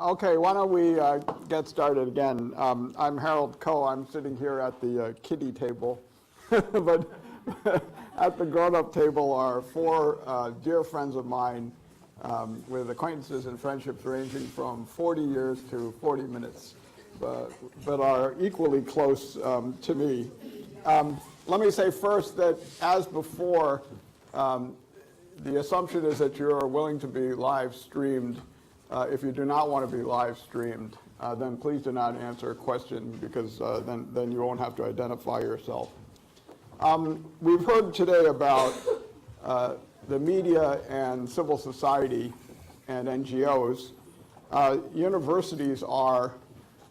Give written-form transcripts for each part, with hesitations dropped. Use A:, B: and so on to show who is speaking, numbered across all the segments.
A: Okay, why don't we get started again. I'm Harold Coe. I'm sitting here at the kiddie table, but at the grown-up table are four dear friends of mine with acquaintances and friendships ranging from 40 years to 40 minutes, but are equally close to me. Let me say first that, as before, the assumption is that you're willing to be live streamed. If you do not want to be live streamed, then please do not answer a question, because then you won't have to identify yourself. We've heard today about the media and civil society and NGOs. Universities are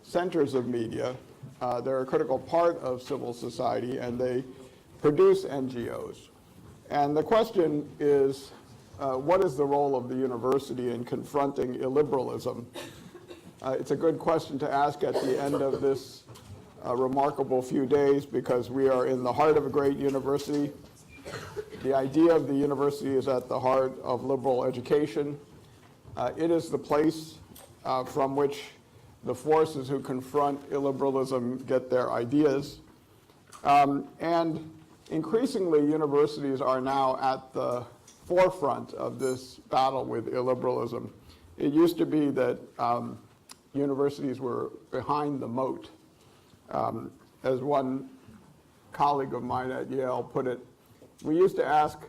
A: centers of media. They're a critical part of civil society, and they produce NGOs. And the question is, what is the role of the university in confronting illiberalism? It's a good question to ask at the end of this remarkable few days, because we are in the heart of a great university. The idea of the university is at the heart of liberal education. It is the place from which the forces who confront illiberalism get their ideas. And increasingly, universities are now at the forefront of this battle with illiberalism. It used to be that universities were behind the moat. As one colleague of mine at Yale put it, we used to ask,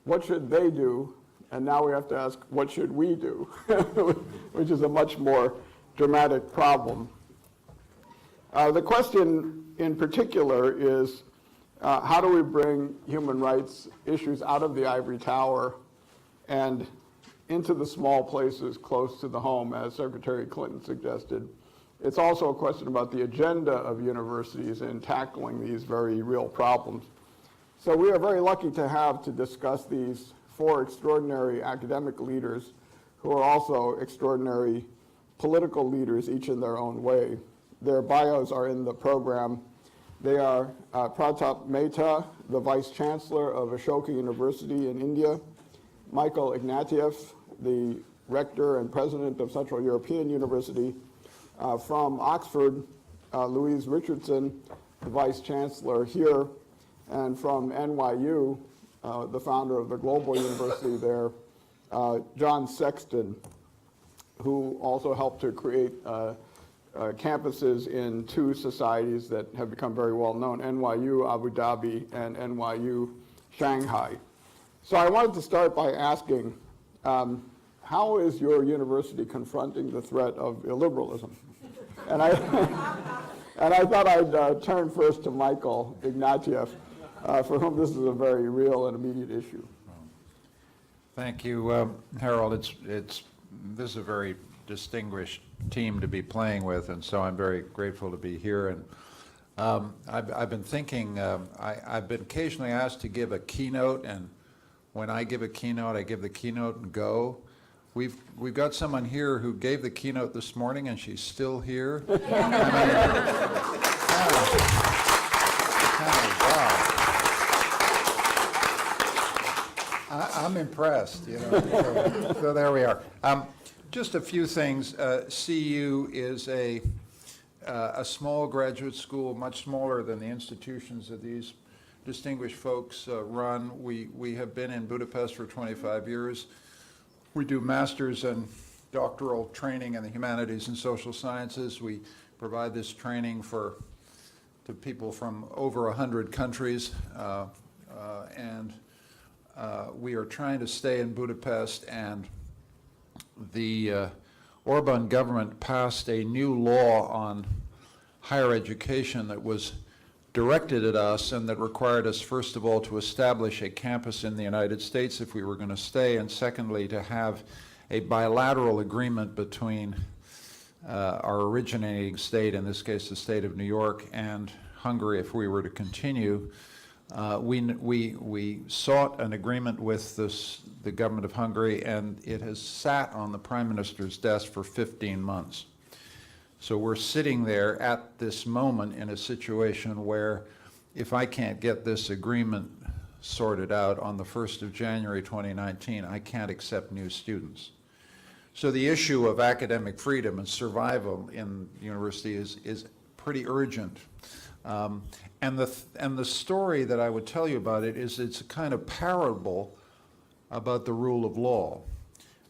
A: what should they do? And now we have to ask, what should we do? Which is a much more dramatic problem. The question in particular is, how do we bring human rights issues out of the ivory tower and into the small places close to the home, as Secretary Clinton suggested? It's also a question about the agenda of universities in tackling these very real problems. So we are very lucky to have to discuss these four extraordinary academic leaders who are also extraordinary political leaders, each in their own way. Their bios are in the program. They are Pratap Mehta, the Vice Chancellor of Ashoka University in India; Michael Ignatieff, the Rector and President of Central European University; from Oxford, Louise Richardson, the Vice Chancellor here; and from NYU, the founder of the Global University there, John Sexton, who also helped to create campuses in two societies that have become very well known, NYU Abu Dhabi and NYU Shanghai. So I wanted to start by asking, how is your university confronting the threat of illiberalism? And I thought I'd turn first to Michael Ignatieff, for whom this is a very real and immediate issue.
B: Thank you, Harold. This is a very distinguished team to be playing with, and so I'm very grateful to be here. And I've been thinking, I've been occasionally asked to give a keynote, and when I give a keynote, I give the keynote and go. We've got someone here who gave the keynote this morning, and she's still here. I mean, I'm impressed, you know. So there we are. Just a few things. CU is a small graduate school, much smaller than the institutions that these distinguished folks run. We have been in Budapest for 25 years. We do master's and doctoral training in the humanities and social sciences. We provide this training to people from over 100 countries, and we are trying to stay in Budapest, and the Orban government passed a new law on higher education that was directed at us and that required us, first of all, to establish a campus in the United States if we were going to stay, and secondly, to have a bilateral agreement between our originating state, in this case the state of New York, and Hungary if we were to continue. We sought an agreement with the government of Hungary, and it has sat on the Prime Minister's desk for 15 months. So we're sitting there at this moment in a situation where, if I can't get this agreement sorted out on the 1st of January 2019, I can't accept new students. So the issue of academic freedom and survival in university is pretty urgent. And the story that I would tell you about it is it's a kind of parable about the rule of law.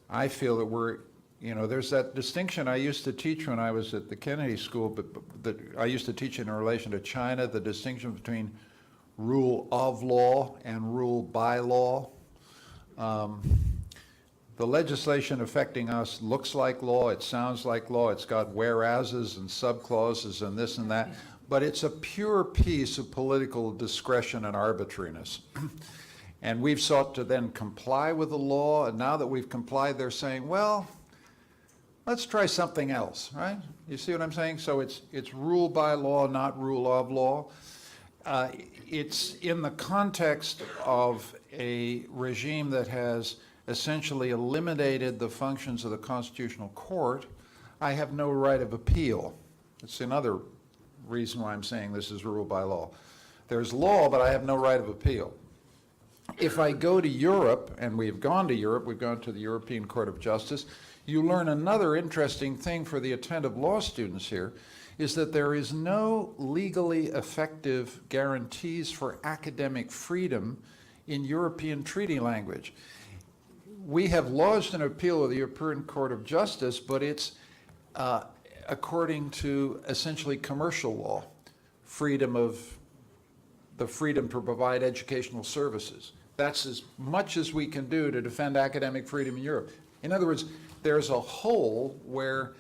B: I feel that there's that distinction I used to teach when I was at the Kennedy School, but that I used to teach in relation to China, the distinction between rule of law and rule by law. The legislation affecting us looks like law, it sounds like law, it's got whereases and subclauses and this and that, but it's a pure piece of political discretion and arbitrariness. And we've sought to then comply with the law, and now that we've complied, they're saying, well, let's try something else, right? You see what I'm saying? So it's rule by law, not rule of law. It's in the context of a regime that has essentially eliminated the functions of the Constitutional Court. I have no right of appeal. It's another reason why I'm saying this is rule by law. There's law, but I have no right of appeal. If I go to Europe, and we've gone to Europe, we've gone to the European Court of Justice, you learn another interesting thing for the attentive law students here, is that there is no legally effective guarantees for academic freedom in European treaty language. We have lodged an appeal with the European Court of Justice, but it's according to essentially commercial law, the freedom to provide educational services. That's as much as we can do to defend academic freedom in Europe. In other words, there's a hole where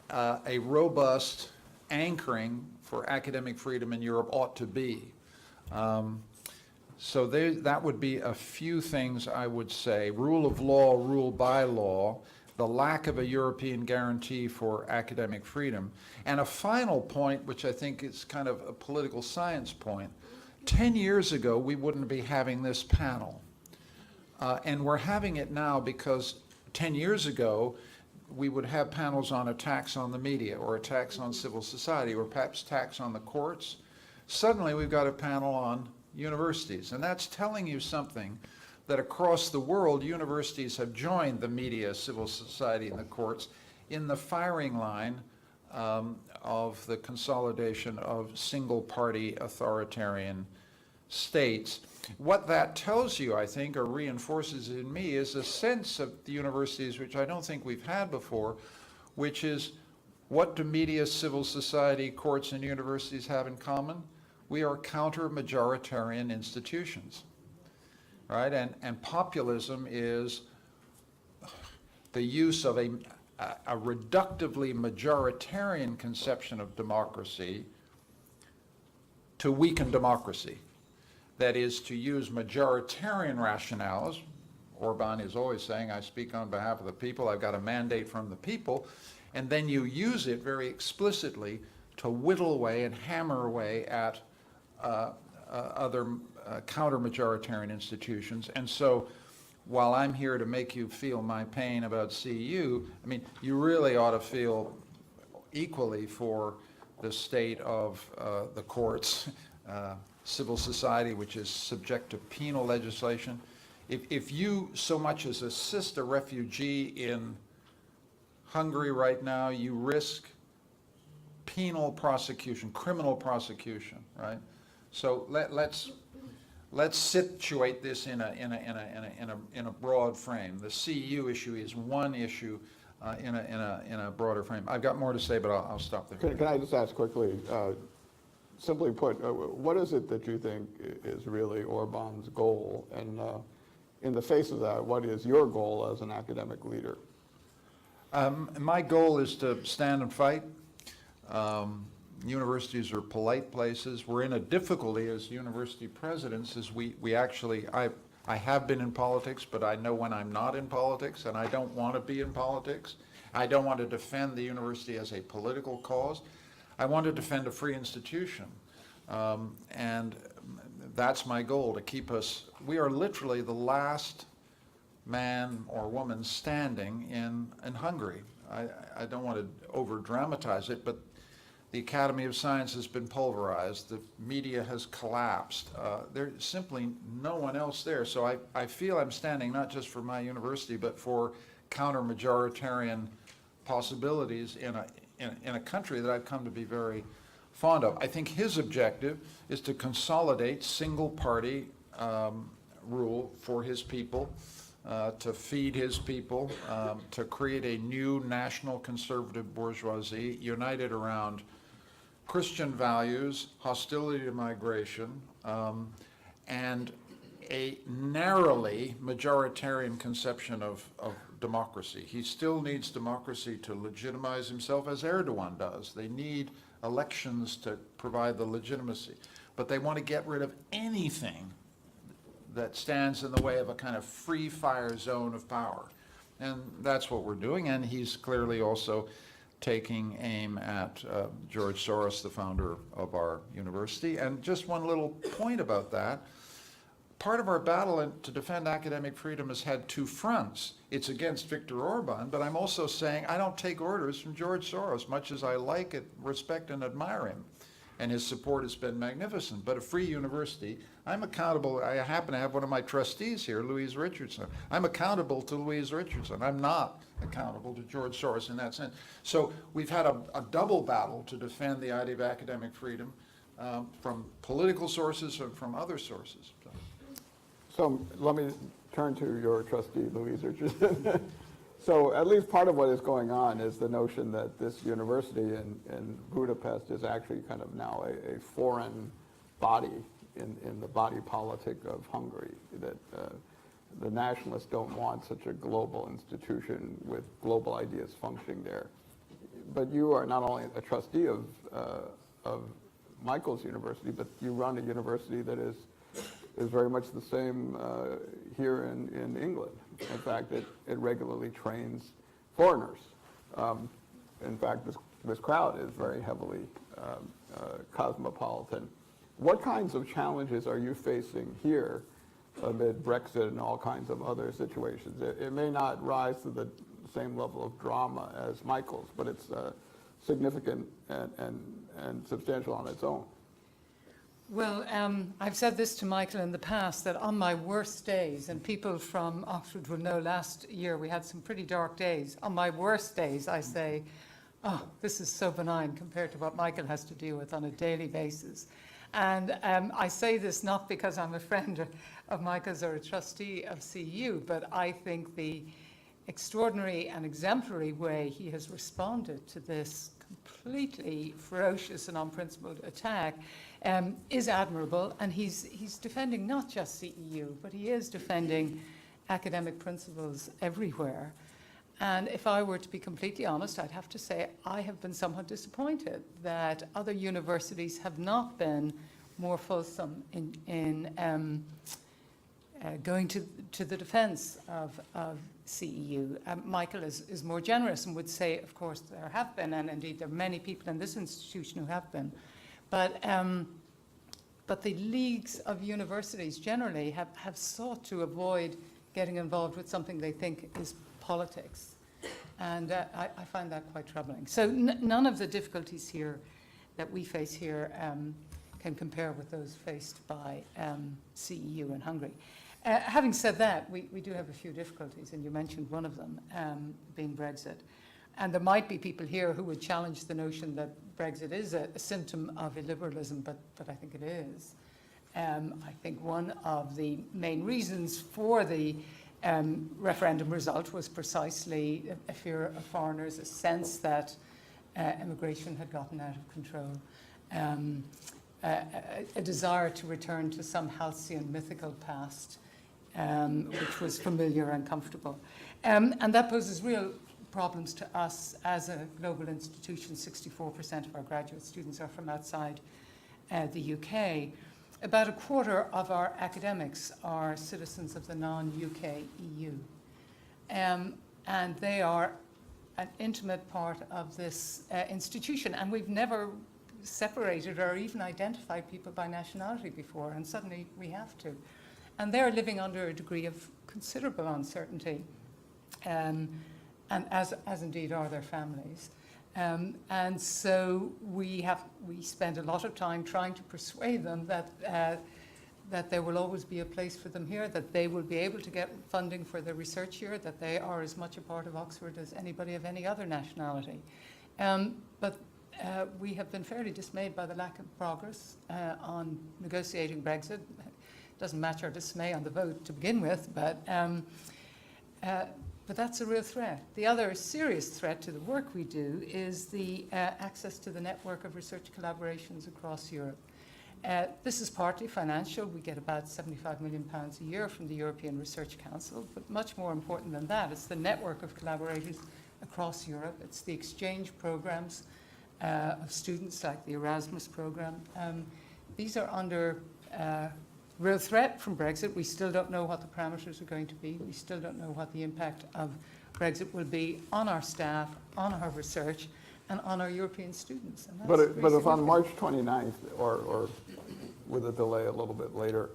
B: a robust anchoring for academic freedom in Europe ought to be. So that would be a few things I would say. Rule of law, rule by law, the lack of a European guarantee for academic freedom. And a final point, which I think is kind of a political science point. 10 years ago, we wouldn't be having this panel. And we're having it now because 10 years ago, we would have panels on attacks on the media or attacks on civil society or perhaps attacks on the courts. Suddenly, we've got a panel on universities, and that's telling you something that across the world, universities have joined the media, civil society, and the courts in the firing line of the consolidation of single-party authoritarian states. What that tells you, I think, or reinforces in me, is a sense of the universities, which I don't think we've had before, which is, what do media, civil society, courts, and universities have in common? We are counter-majoritarian institutions, right? And populism is the use of a reductively majoritarian conception of democracy to weaken democracy. That is, to use majoritarian rationales. Orban is always saying, I speak on behalf of the people, I've got a mandate from the people, and then you use it very explicitly to whittle away and hammer away at other counter-majoritarian institutions. And so while I'm here to make you feel my pain about CEU, I mean, you really ought to feel equally for the state of the courts, civil society, which is subject to penal legislation. If you so much as assist a refugee in Hungary right now, you risk penal prosecution, criminal prosecution, right? So let's situate this in a broad frame. The CEU issue is one issue in a broader frame. I've got more to say, but I'll stop there.
A: Can I just ask quickly, simply put, what is it that you think is really Orban's goal? And in the face of that, what is your goal as an academic leader?
B: My goal is to stand and fight. Universities are polite places. We're in a difficulty as university presidents as we actually, I have been in politics, but I know when I'm not in politics, and I don't want to be in politics. I don't want to defend the university as a political cause. I want to defend a free institution. And that's my goal, to keep us, we are literally the last man or woman standing in Hungary. I don't want to over-dramatize it, but the Academy of Science has been pulverized. The media has collapsed. There's simply no one else there. So I feel I'm standing not just for my university, but for counter-majoritarian possibilities in a country that I've come to be very fond of. I think his objective is to consolidate single-party rule for his people, to feed his people, to create a new national conservative bourgeoisie united around Christian values, hostility to migration, and a narrowly majoritarian conception of democracy. He still needs democracy to legitimize himself, as Erdogan does. They need elections to provide the legitimacy. But they want to get rid of anything that stands in the way of a kind of free fire zone of power. And that's what we're doing. And he's clearly also taking aim at George Soros, the founder of our university. And just one little point about that. Part of our battle to defend academic freedom has had two fronts. It's against Viktor Orban, but I'm also saying I don't take orders from George Soros, much as I like it, respect and admire him. And his support has been magnificent. But a free university, I'm accountable. I happen to have one of my trustees here, Louise Richardson. I'm accountable to Louise Richardson. I'm not accountable to George Soros in that sense. So we've had a double battle to defend the idea of academic freedom from political sources and from other sources.
A: So let me turn to your trustee, Louise Richardson. So at least part of what is going on is the notion that this university in Budapest is actually kind of now a foreign body in the body politic of Hungary, that the nationalists don't want such a global institution with global ideas functioning there. But you are not only a trustee of Michael's university, but you run a university that is very much the same here in England. In fact, it regularly trains foreigners. In fact, this crowd is very heavily cosmopolitan. What kinds of challenges are you facing here amid Brexit and all kinds of other situations? It may not rise to the same level of drama as Michael's, but it's significant and substantial on its own.
C: Well, I've said this to Michael in the past, that on my worst days, and people from Oxford will know last year we had some pretty dark days. On my worst days, I say, oh, this is so benign compared to what Michael has to deal with on a daily basis. And I say this not because I'm a friend of Michael's or a trustee of CU, but I think the extraordinary and exemplary way he has responded to this completely ferocious and unprincipled attack is admirable, and he's defending not just CEU, but he is defending academic principles everywhere. And if I were to be completely honest, I'd have to say I have been somewhat disappointed that other universities have not been more fulsome in going to the defense of CEU. Michael is more generous and would say, of course, there have been, and indeed there are many people in this institution who have been. But the leagues of universities generally have sought to avoid getting involved with something they think is politics. And I find that quite troubling. So none of the difficulties here that we face here can compare with those faced by CEU in Hungary. Having said that, we do have a few difficulties, and you mentioned one of them, being Brexit. And there might be people here who would challenge the notion that Brexit is a symptom of illiberalism, but I think it is. I think one of the main reasons for the referendum result was precisely a fear of foreigners, a sense that immigration had gotten out of control, a desire to return to some halcyon mythical past, which was familiar and comfortable. And that poses real problems to us as a global institution. 64% of our graduate students are from outside the UK. About a quarter of our academics are citizens of the non-UK EU. And they are an intimate part of this institution. And we've never separated or even identified people by nationality before, and suddenly we have to. And they're living under a degree of considerable uncertainty, and as indeed are their families. And so we spend a lot of time trying to persuade them that that there will always be a place for them here, that they will be able to get funding for their research here, that they are as much a part of Oxford as anybody of any other nationality. But we have been fairly dismayed by the lack of progress on negotiating Brexit. It doesn't match our dismay on the vote to begin with, but that's a real threat. The other serious threat to the work we do is the access to the network of research collaborations across Europe. This is partly financial. We get about £75 million a year from the European Research Council, but much more important than that, it's the network of collaborators across Europe. It's the exchange programs of students like the Erasmus program. These are under real threat from Brexit. We still don't know what the parameters are going to be. We still don't know what the impact of Brexit will be on our staff, on our research, and on our European students. And
A: But
C: that's
A: if on
C: significant.
A: March 29th, or with a delay a little bit later,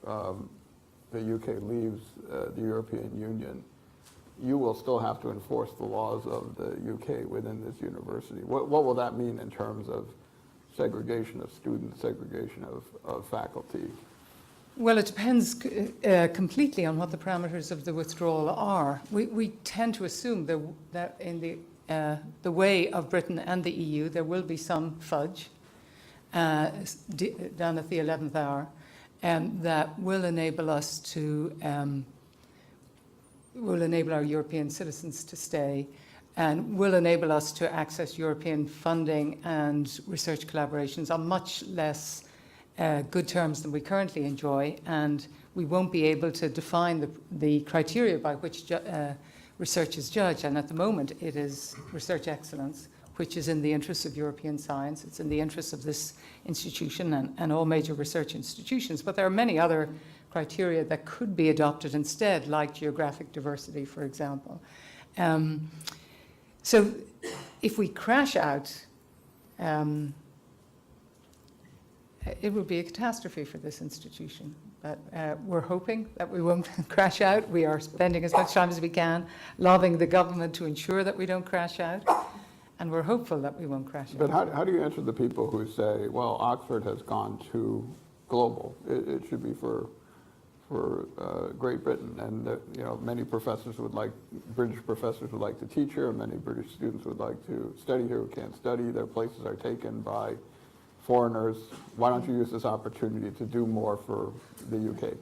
A: the UK leaves the European Union, you will still have to enforce the laws of the UK within this university. What will that mean in terms of segregation of students, segregation of faculty?
C: Well, it depends completely on what the parameters of the withdrawal are. We tend to assume that in the way of Britain and the EU, there will be some fudge down at the 11th hour, that will enable us to, will enable our European citizens to stay, and will enable us to access European funding and research collaborations on much less good terms than we currently enjoy, and we won't be able to define the criteria by which research is judged. And at the moment, it is research excellence, which is in the interests of European science. It's in the interests of this institution and all major research institutions. But there are many other criteria that could be adopted instead, like geographic diversity, for example. So if we crash out, it would be a catastrophe for this institution. But we're hoping that we won't crash out. We are spending as much time as we can lobbying the government to ensure that we don't crash out. And we're hopeful that we won't crash
A: But
C: out.
A: how do you answer the people who say, well, Oxford has gone too global? It should be for Great Britain, and many professors would like, British professors would like to teach here, and many British students would like to study here who can't study. Their places are taken by foreigners. Why don't you use this opportunity to do more for the UK?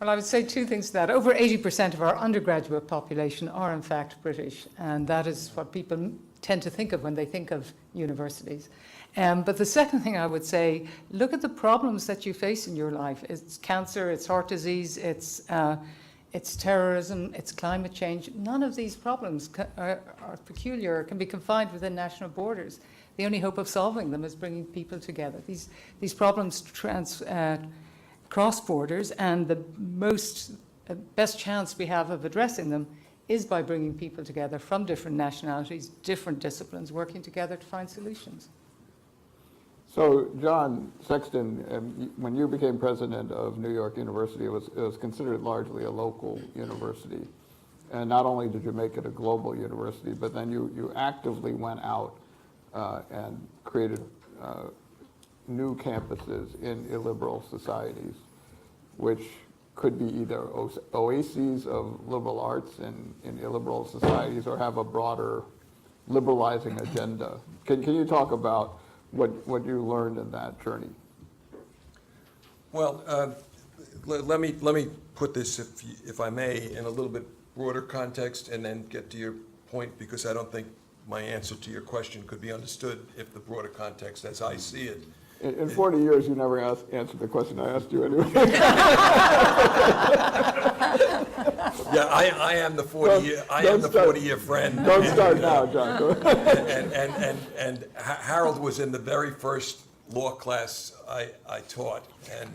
C: Well, I would say two things to that. Over 80% of our undergraduate population are in fact British, and that is what people tend to think of when they think of universities. But the second thing I would say, look at the problems that you face in your life. It's cancer, it's heart disease, it's terrorism, it's climate change. None of these problems are peculiar, can be confined within national borders. The only hope of solving them is bringing people together. These problems cross borders, and the best chance we have of addressing them is by bringing people together from different nationalities, different disciplines, working together to find solutions.
A: So, John Sexton, when you became president of New York University, it was considered largely a local university. And not only did you make it a global university, but then you actively went out and created new campuses in illiberal societies, which could be either oases of liberal arts in illiberal societies or have a broader liberalizing agenda. Can you talk about what you learned in that journey?
D: Well, let me put this, if I may, in a little bit broader context, and then get to your point, because I don't think my answer to your question could be understood if the broader context as I see it.
A: In 40 years, you never answered the question I asked you anyway.
D: Yeah, I am the 40-year friend.
A: Don't start now, John. Go ahead.
D: And Harold was in the very first law class I taught, and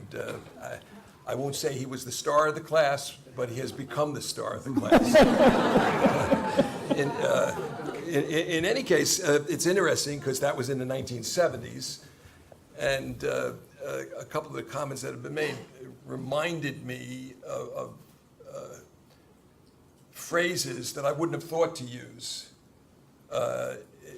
D: I won't say he was the star of the class, but he has become the star of the class. In any case, it's interesting because that was in the 1970s, and a couple of the comments that have been made reminded me of phrases that I wouldn't have thought to use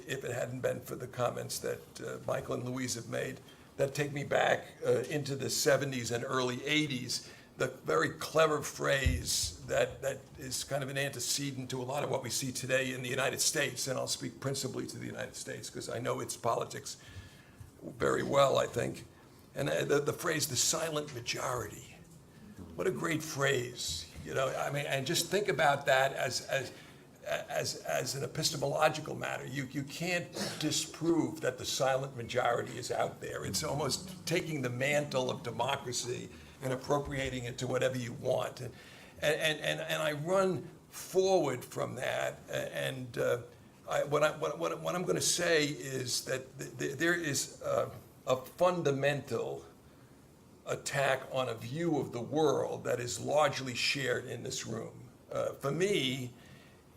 D: if it hadn't been for the comments that Michael and Louise have made. that take me back into the 70s and early 80s. The very clever phrase that is kind of an antecedent to a lot of what we see today in the United States, and I'll speak principally to the United States because I know its politics very well, I think. And the phrase, the silent majority. What a great phrase, you know, I mean, and just think about that as an epistemological matter. You can't disprove that the silent majority is out there. It's almost taking the mantle of democracy and appropriating it to whatever you want. And I run forward from that, and what I'm going to say is that there is a fundamental attack on a view of the world that is largely shared in this room. For me,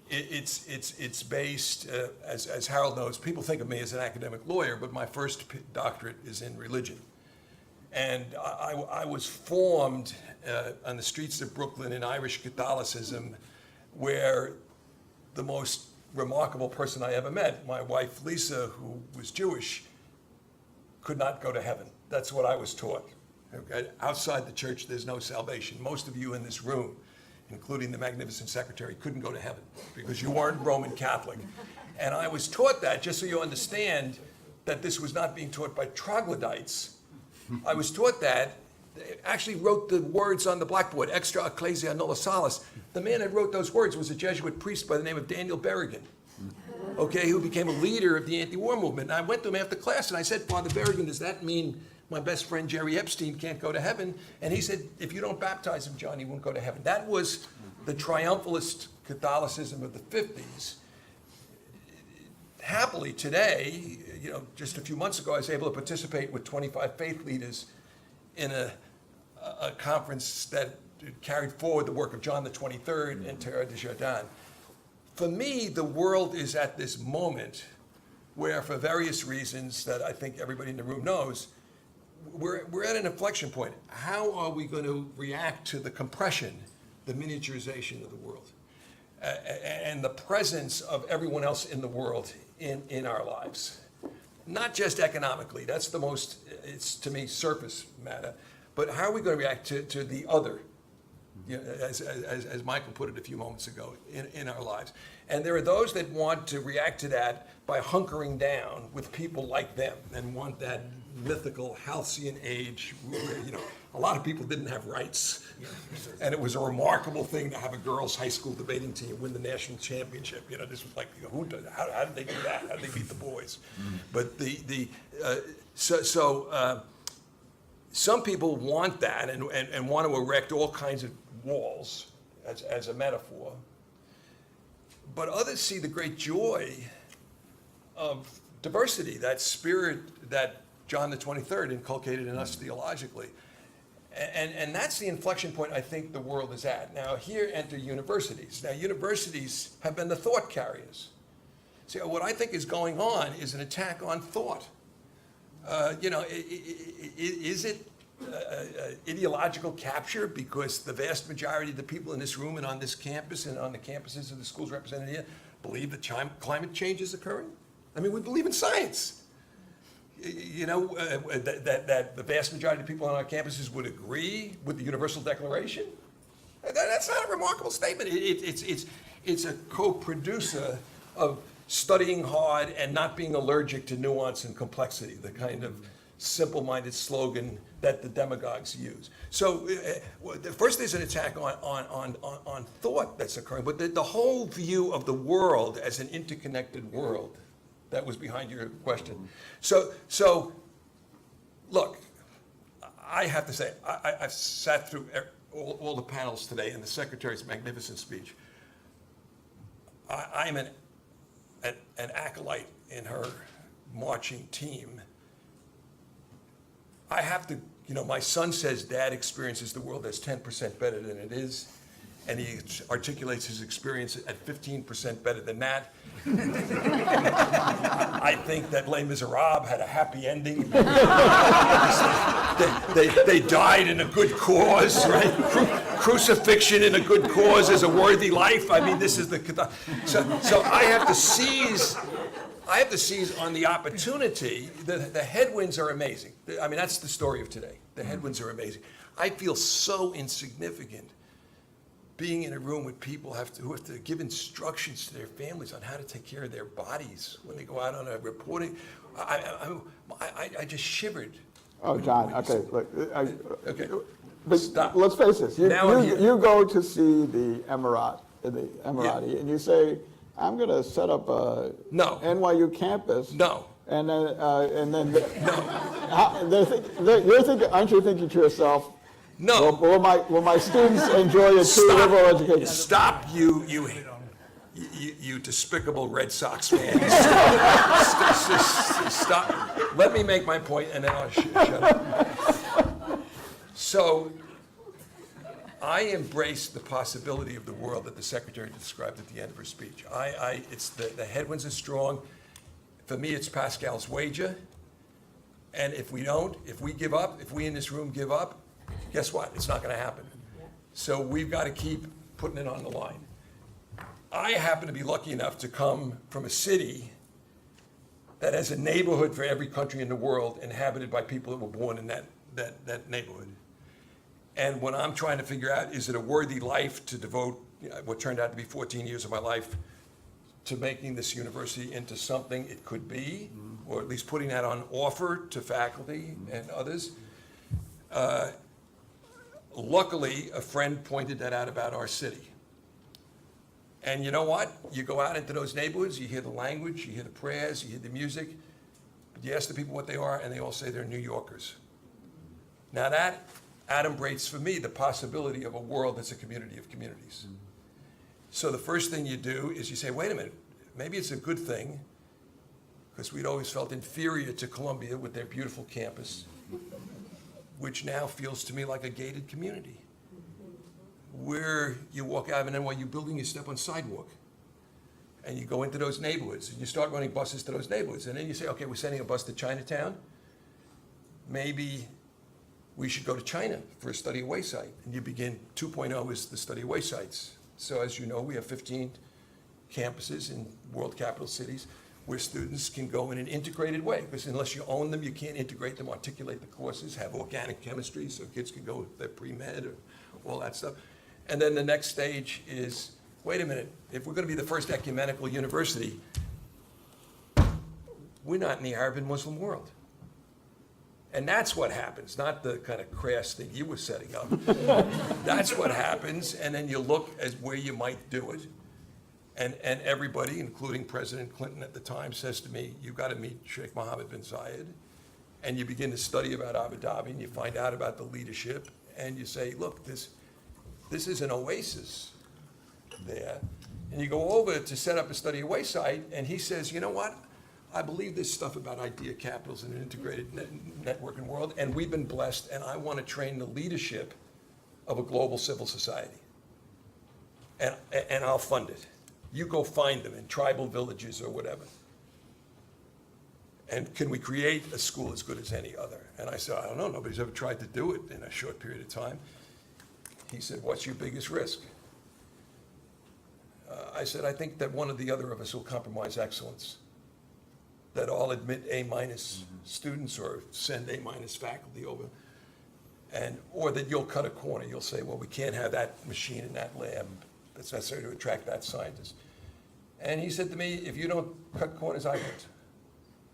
D: it's based, as Harold knows, people think of me as an academic lawyer, but my first doctorate is in religion. And I was formed on the streets of Brooklyn in Irish Catholicism, where the most remarkable person I ever met, my wife Lisa, who was Jewish, could not go to heaven. That's what I was taught. Okay? Outside the church, there's no salvation. Most of you in this room, including the magnificent secretary, couldn't go to heaven because you weren't Roman Catholic. And I was taught that, just so you understand that this was not being taught by troglodytes. I was taught that. They actually wrote the words on the blackboard, extra ecclesia nulla salus. The man that wrote those words was a Jesuit priest by the name of Daniel Berrigan, okay, who became a leader of the anti-war movement. And I went to him after class and I said, Father Berrigan, does that mean my best friend Jerry Epstein can't go to heaven? And he said, if you don't baptize him, John, he won't go to heaven. That was the triumphalist Catholicism of the 50s. Happily today, you know, just a few months ago, I was able to participate with 25 faith leaders in a conference that carried forward the work of John the 23rd and Terre de Jardin. For me, the world is at this moment where, for various reasons that I think everybody in the room knows, we're at an inflection point. How are we going to react to the compression, the miniaturization of the world, and the presence of everyone else in the world in our lives? Not just economically, that's the most, it's to me, surface matter, but how are we going to react to the other, you know, as Michael put it a few moments ago, in our lives. And there are those that want to react to that by hunkering down with people like them and want that mythical halcyon age where, you know, a lot of people didn't have rights, and it was a remarkable thing to have a girls' high school debating team win the national championship. You know, this was like, you know, how did they do that? How did they beat the boys? But some people want that and want to erect all kinds of walls as a metaphor. But others see the great joy of diversity, that spirit that John the 23rd inculcated in us theologically. And that's the inflection point I think the world is at. Now, here enter universities. Now, universities have been the thought carriers. See, what I think is going on is an attack on thought. You know, is it ideological capture because the vast majority of the people in this room and on this campus and on the campuses of the schools represented here believe that climate change is occurring? I mean, we believe in science. You know, that the vast majority of people on our campuses would agree with the Universal Declaration? That's not a remarkable statement. It's a co-producer of studying hard and not being allergic to nuance and complexity, the kind of simple-minded slogan that the demagogues use. So first there's an attack on thought that's occurring, but the whole view of the world as an interconnected world, that was behind your question. So look, I have to say, I've sat through all the panels today and the Secretary's magnificent speech. I'm an acolyte in her marching team. I have to, you know, my son says Dad experiences the world as 10% better than it is, and he articulates his experience at 15% better than that. I think that Les Miserables had a happy ending. They died in a good cause, right? Crucifixion in a good cause is a worthy life. I mean, this is the... So I have to seize I have to seize on the opportunity. The headwinds are amazing. I mean, that's the story of today. The headwinds are amazing. I feel so insignificant being in a room with people who have to give instructions to their families on how to take care of their bodies when they go out on a reporting. I just shivered.
A: Oh, John, okay, look,
D: Okay.
A: but
D: Stop.
A: let's face this,
D: Now I'm here.
A: you go to see the Emirati, and you say, I'm gonna set up a
D: No.
A: NYU campus.
D: No.
A: And then, you're thinking, aren't you thinking to yourself,
D: No.
A: will my students enjoy a true liberal education?
D: Stop, you despicable Red Sox fan. Stop. Let me make my point, and then I'll shut up. So, I embrace the possibility of the world that the Secretary described at the end of her speech. It's the headwinds are strong. For me, it's Pascal's wager. And if we give up, if we in this room give up, guess what? It's not going to happen. So we've got to keep putting it on the line. I happen to be lucky enough to come from a city that has a neighborhood for every country in the world inhabited by people that were born in that neighborhood. And when I'm trying to figure out, is it a worthy life to devote what turned out to be 14 years of my life to making this university into something it could be, or at least putting that on offer to faculty and others. Luckily, a friend pointed that out about our city. And you know what? You go out into those neighborhoods, you hear the language, you hear the prayers, you hear the music, but you ask the people what they are, and they all say they're New Yorkers. Now that adumbrates for me the possibility of a world that's a community of communities. So the first thing you do is you say, wait a minute, maybe it's a good thing, because we'd always felt inferior to Columbia with their beautiful campus, which now feels to me like a gated community, where you walk out of an NYU building, you step on sidewalk, and you go into those neighborhoods, and you start running buses to those neighborhoods, and then you say, okay, we're sending a bus to Chinatown. Maybe we should go to China for a study away site. And you begin, 2.0 is the study away sites. So as you know, we have 15 campuses in world capital cities where students can go in an integrated way, because unless you own them, you can't integrate them, articulate the courses, have organic chemistry so kids can go with their pre-med or all that stuff. And then the next stage is, wait a minute, if we're going to be the first ecumenical university, we're not in the Arab and Muslim world. And that's what happens, not the kind of crass thing you were setting up. That's what happens, and then you look at where you might do it. And everybody, including President Clinton at the time, says to me, you've got to meet Sheikh Mohammed bin Zayed. And you begin to study about Abu Dhabi, and you find out about the leadership, and you say, look, this is an oasis there. And you go over to set up a study away site, and he says, you know what? I believe this stuff about idea capitals in an integrated networking world, and we've been blessed, and I want to train the leadership of a global civil society. And I'll fund it. You go find them in tribal villages or whatever. And can we create a school as good as any other? And I said, I don't know, nobody's ever tried to do it in a short period of time. He said, what's your biggest risk? I said, I think that one or the other of us will compromise excellence. That all admit A- students or send A- faculty over, or that you'll cut a corner. You'll say, well, we can't have that machine in that lab that's necessary to attract that scientist. And he said to me, if you don't cut corners, I won't.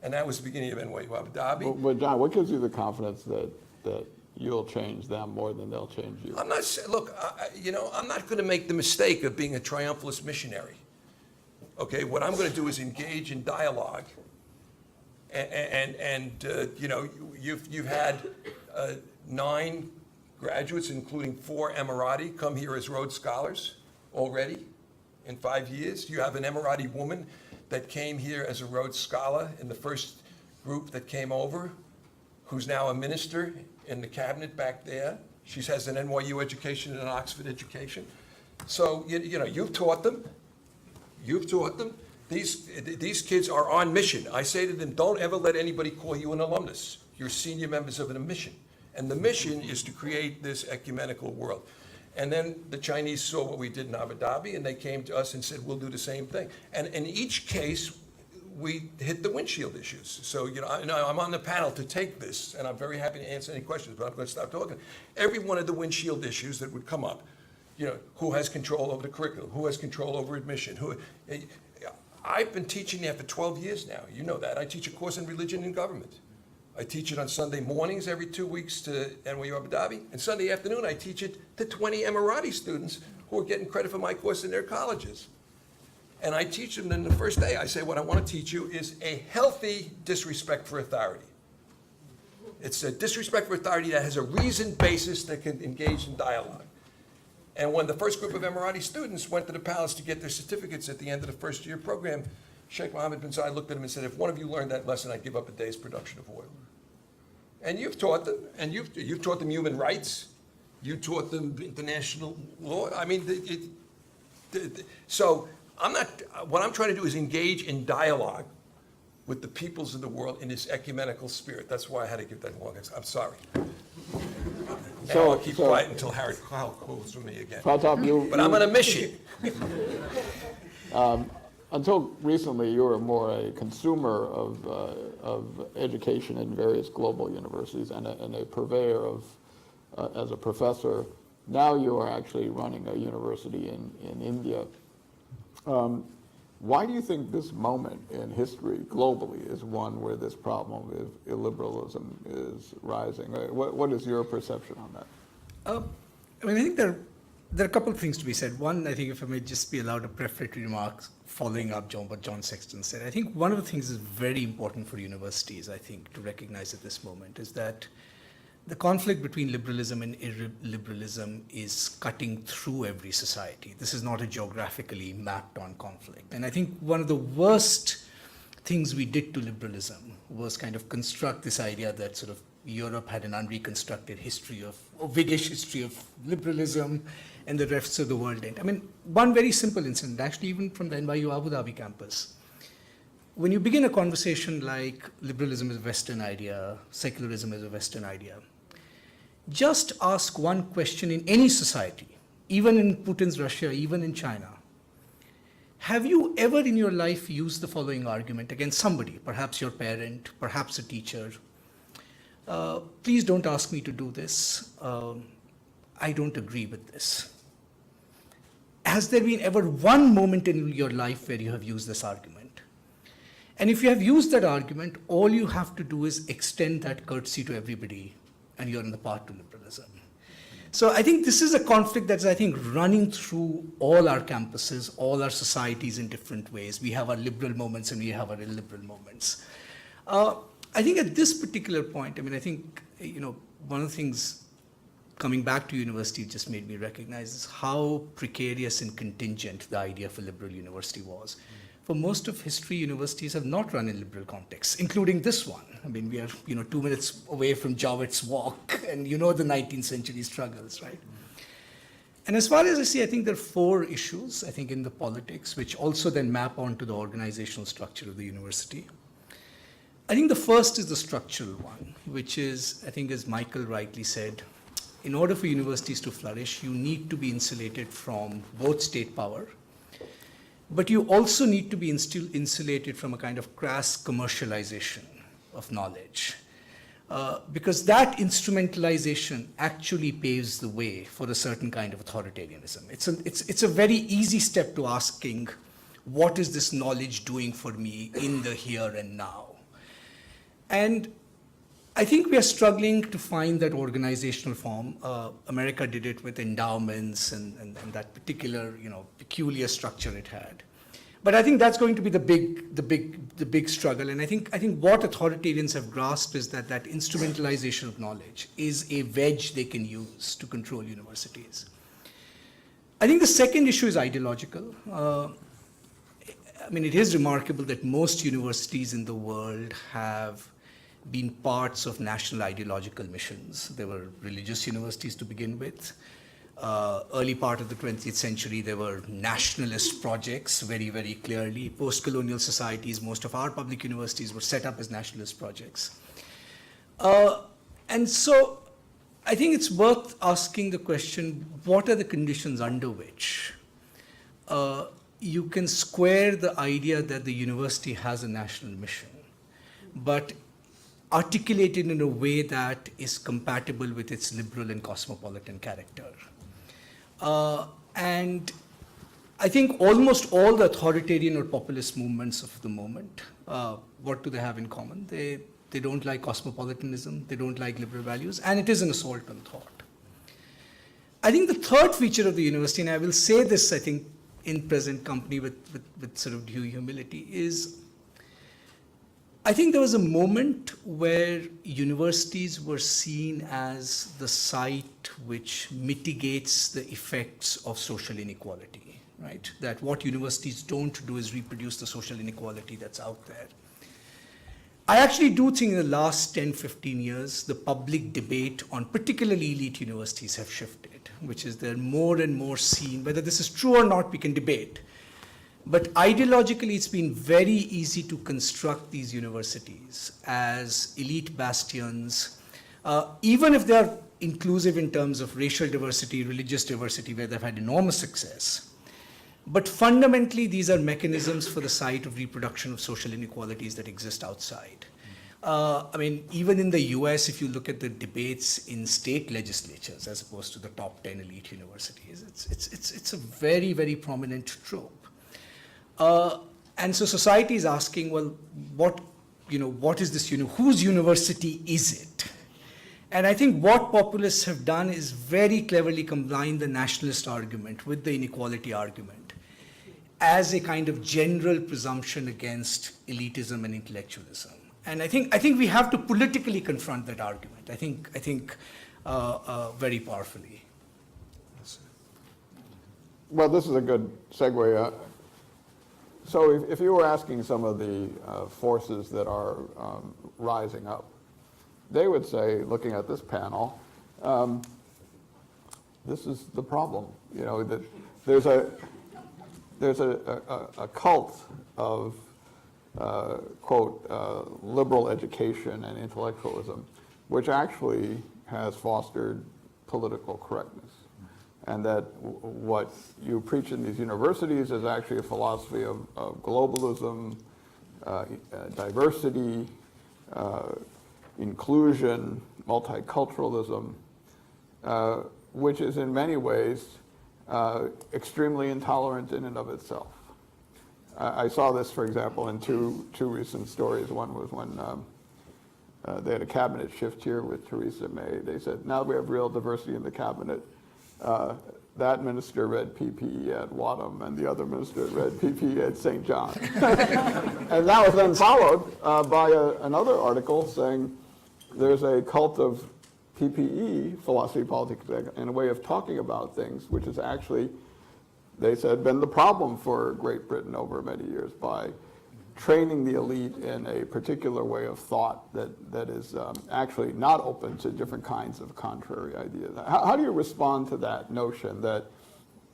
D: And that was the beginning of NYU Abu Dhabi.
A: But John, what gives you the confidence that you'll change them more than they'll change you?
D: I'm not saying, look, I'm not going to make the mistake of being a triumphalist missionary. Okay, what I'm going to do is engage in dialogue. You've had 9 graduates, including 4 Emirati, come here as Rhodes Scholars already in 5 years. You have an Emirati woman that came here as a Rhodes Scholar in the first group that came over, who's now a minister in the cabinet back there. She has an NYU education and an Oxford education. So, you've taught them. You've taught them. These kids are on mission. I say to them, don't ever let anybody call you an alumnus. You're senior members of a mission. And the mission is to create this ecumenical world. And then the Chinese saw what we did in Abu Dhabi, and they came to us and said, we'll do the same thing. And in each case, we hit the windshield issues. So, I'm on the panel to take this, and I'm very happy to answer any questions, but I'm going to stop talking. Every one of the windshield issues that would come up, who has control over the curriculum, who has control over admission, I've been teaching there for 12 years now. You know that. I teach a course in religion and government. I teach it on Sunday mornings every 2 weeks to NYU Abu Dhabi, and Sunday afternoon I teach it to 20 Emirati students who are getting credit for my course in their colleges. And I teach them, then the first day I say, what I want to teach you is a healthy disrespect for authority. It's a disrespect for authority that has a reasoned basis that can engage in dialogue. And when the first group of Emirati students went to the palace to get their certificates at the end of the first year program, Sheikh Mohammed bin Zayed looked at him and said, if one of you learned that lesson, I'd give up a day's production of oil. And you've taught them, and you've taught them human rights, you taught them international law. I mean, so what I'm trying to do is engage in dialogue with the peoples of the world in this ecumenical spirit. That's why I had to give that long answer. I'm sorry. So I'll keep quiet until Harry Kyle calls for me again. But I'm going to miss you.
A: Until recently, you were more a consumer of education in various global universities and a purveyor of, as a professor. Now you are actually running a university in India. Why do you think this moment in history globally is one where this problem with illiberalism is rising? What is your perception on that?
E: I think there are a couple of things to be said. One, I think if I may just be allowed a prefatory remark following up what John Sexton said. I think one of the things that's very important for universities, I think, to recognize at this moment is that the conflict between liberalism and illiberalism is cutting through every society. This is not a geographically mapped on conflict. And I think one of the worst things we did to liberalism was kind of construct this idea that sort of Europe had an unreconstructed history of, or Whiggish history of liberalism, and the rest of the world didn't. I mean, one very simple incident, actually even from the NYU Abu Dhabi campus. When you begin a conversation like liberalism is a Western idea, secularism is a Western idea, just ask one question in any society, even in Putin's Russia, even in China. Have you ever in your life used the following argument against somebody, perhaps your parent, perhaps a teacher? Please don't ask me to do this. I don't agree with this. Has there been ever one moment in your life where you have used this argument? And if you have used that argument, all you have to do is extend that courtesy to everybody, and you're on the path to liberalism. So I think this is a conflict that's, I think, running through all our campuses, all our societies in different ways. We have our liberal moments and we have our illiberal moments. I think at this particular point, I mean, I think, one of the things coming back to university just made me recognize is how precarious and contingent the idea of a liberal university was. For most of history, universities have not run in liberal contexts, including this one. I mean, we are 2 minutes away from Jowett's Walk, and the 19th century struggles, right? And as far as I see, I think there are 4 issues, I think, in the politics, which also then map onto the organizational structure of the university. I think the first is the structural one, which is, I think, as Michael rightly said, in order for universities to flourish, you need to be insulated from both state power, but you also need to be insulated from a kind of crass commercialization of knowledge. Because that instrumentalization actually paves the way for a certain kind of authoritarianism. It's a very easy step to asking, what is this knowledge doing for me in the here and now? And I think we are struggling to find that organizational form. America did it with endowments and that particular, peculiar structure it had. But I think that's going to be the big struggle. And I think what authoritarians have grasped is that instrumentalization of knowledge is a wedge they can use to control universities. I think the second issue is ideological. It is remarkable that most universities in the world have been parts of national ideological missions. There were religious universities to begin with. Early part of the 20th century, there were nationalist projects very, very clearly. Post-colonial societies, most of our public universities were set up as nationalist projects. And so I think it's worth asking the question, what are the conditions under which you can square the idea that the university has a national mission, but articulated in a way that is compatible with its liberal and cosmopolitan character. And I think almost all the authoritarian or populist movements of the moment, what do they have in common? They don't like cosmopolitanism, they don't like liberal values, and it is an assault on thought. I think the third feature of the university, and I will say this, I think, in present company with sort of due humility, is I think there was a moment where universities were seen as the site which mitigates the effects of social inequality, right? That what universities don't do is reproduce the social inequality that's out there. I actually do think in the last 10, 15 years, the public debate on particularly elite universities have shifted, which is they're more and more seen, whether this is true or not, we can debate. But ideologically, it's been very easy to construct these universities as elite bastions, even if they're inclusive in terms of racial diversity, religious diversity, where they've had enormous success. But fundamentally, these are mechanisms for the site of reproduction of social inequalities that exist outside. I mean, even in the US, if you look at the debates in state legislatures as opposed to the top 10 elite universities, it's a very, very prominent trope. And so society is asking, well, what is this, whose university is it? And I think what populists have done is very cleverly combine the nationalist argument with the inequality argument as a kind of general presumption against elitism and intellectualism. And I think we have to politically confront that argument. I think very powerfully.
A: Well, this is a good segue. So if you were asking some of the forces that are rising up, they would say, looking at this panel, this is the problem. That there's a cult of, quote, liberal education and intellectualism, which actually has fostered political correctness. And that what you preach in these universities is actually a philosophy of globalism, diversity, inclusion, multiculturalism, which is in many ways extremely intolerant in and of itself. I saw this, for example, in two recent stories. One was when they had a cabinet shift here with Theresa May. They said, now we have real diversity in the cabinet. That minister read PPE at Wadham, and the other minister read PPE at St. John. And that was then followed by another article saying there's a cult of PPE, philosophy, politics, and a way of talking about things, which is actually, they said, been the problem for Great Britain over many years by training the elite in a particular way of thought that is actually not open to different kinds of contrary ideas. How do you respond to that notion that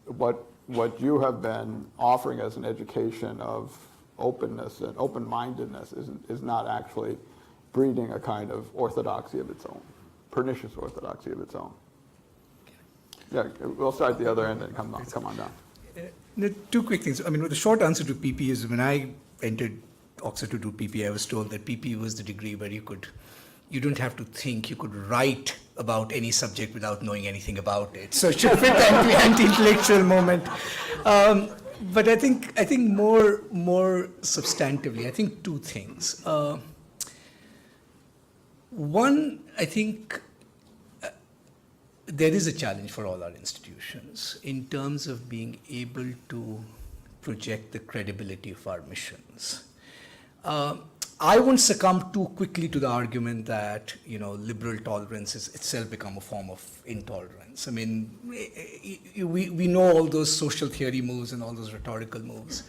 A: what you have been offering as an education of openness and open-mindedness is not actually breeding a kind of orthodoxy of its own, pernicious orthodoxy of its own? Yeah, we'll start at the other end and come on down.
E: Two quick things. I mean, the short answer to PP is when I entered Oxford to do PP, I was told that PP was the degree where you don't have to think, you could write about any subject without knowing anything about it. So it should fit the anti-intellectual moment. But I think more substantively, I think two things. One, I think there is a challenge for all our institutions in terms of being able to project the credibility of our missions. I won't succumb too quickly to the argument that liberal tolerance has itself become a form of intolerance. I mean, we know all those social theory moves and all those rhetorical moves.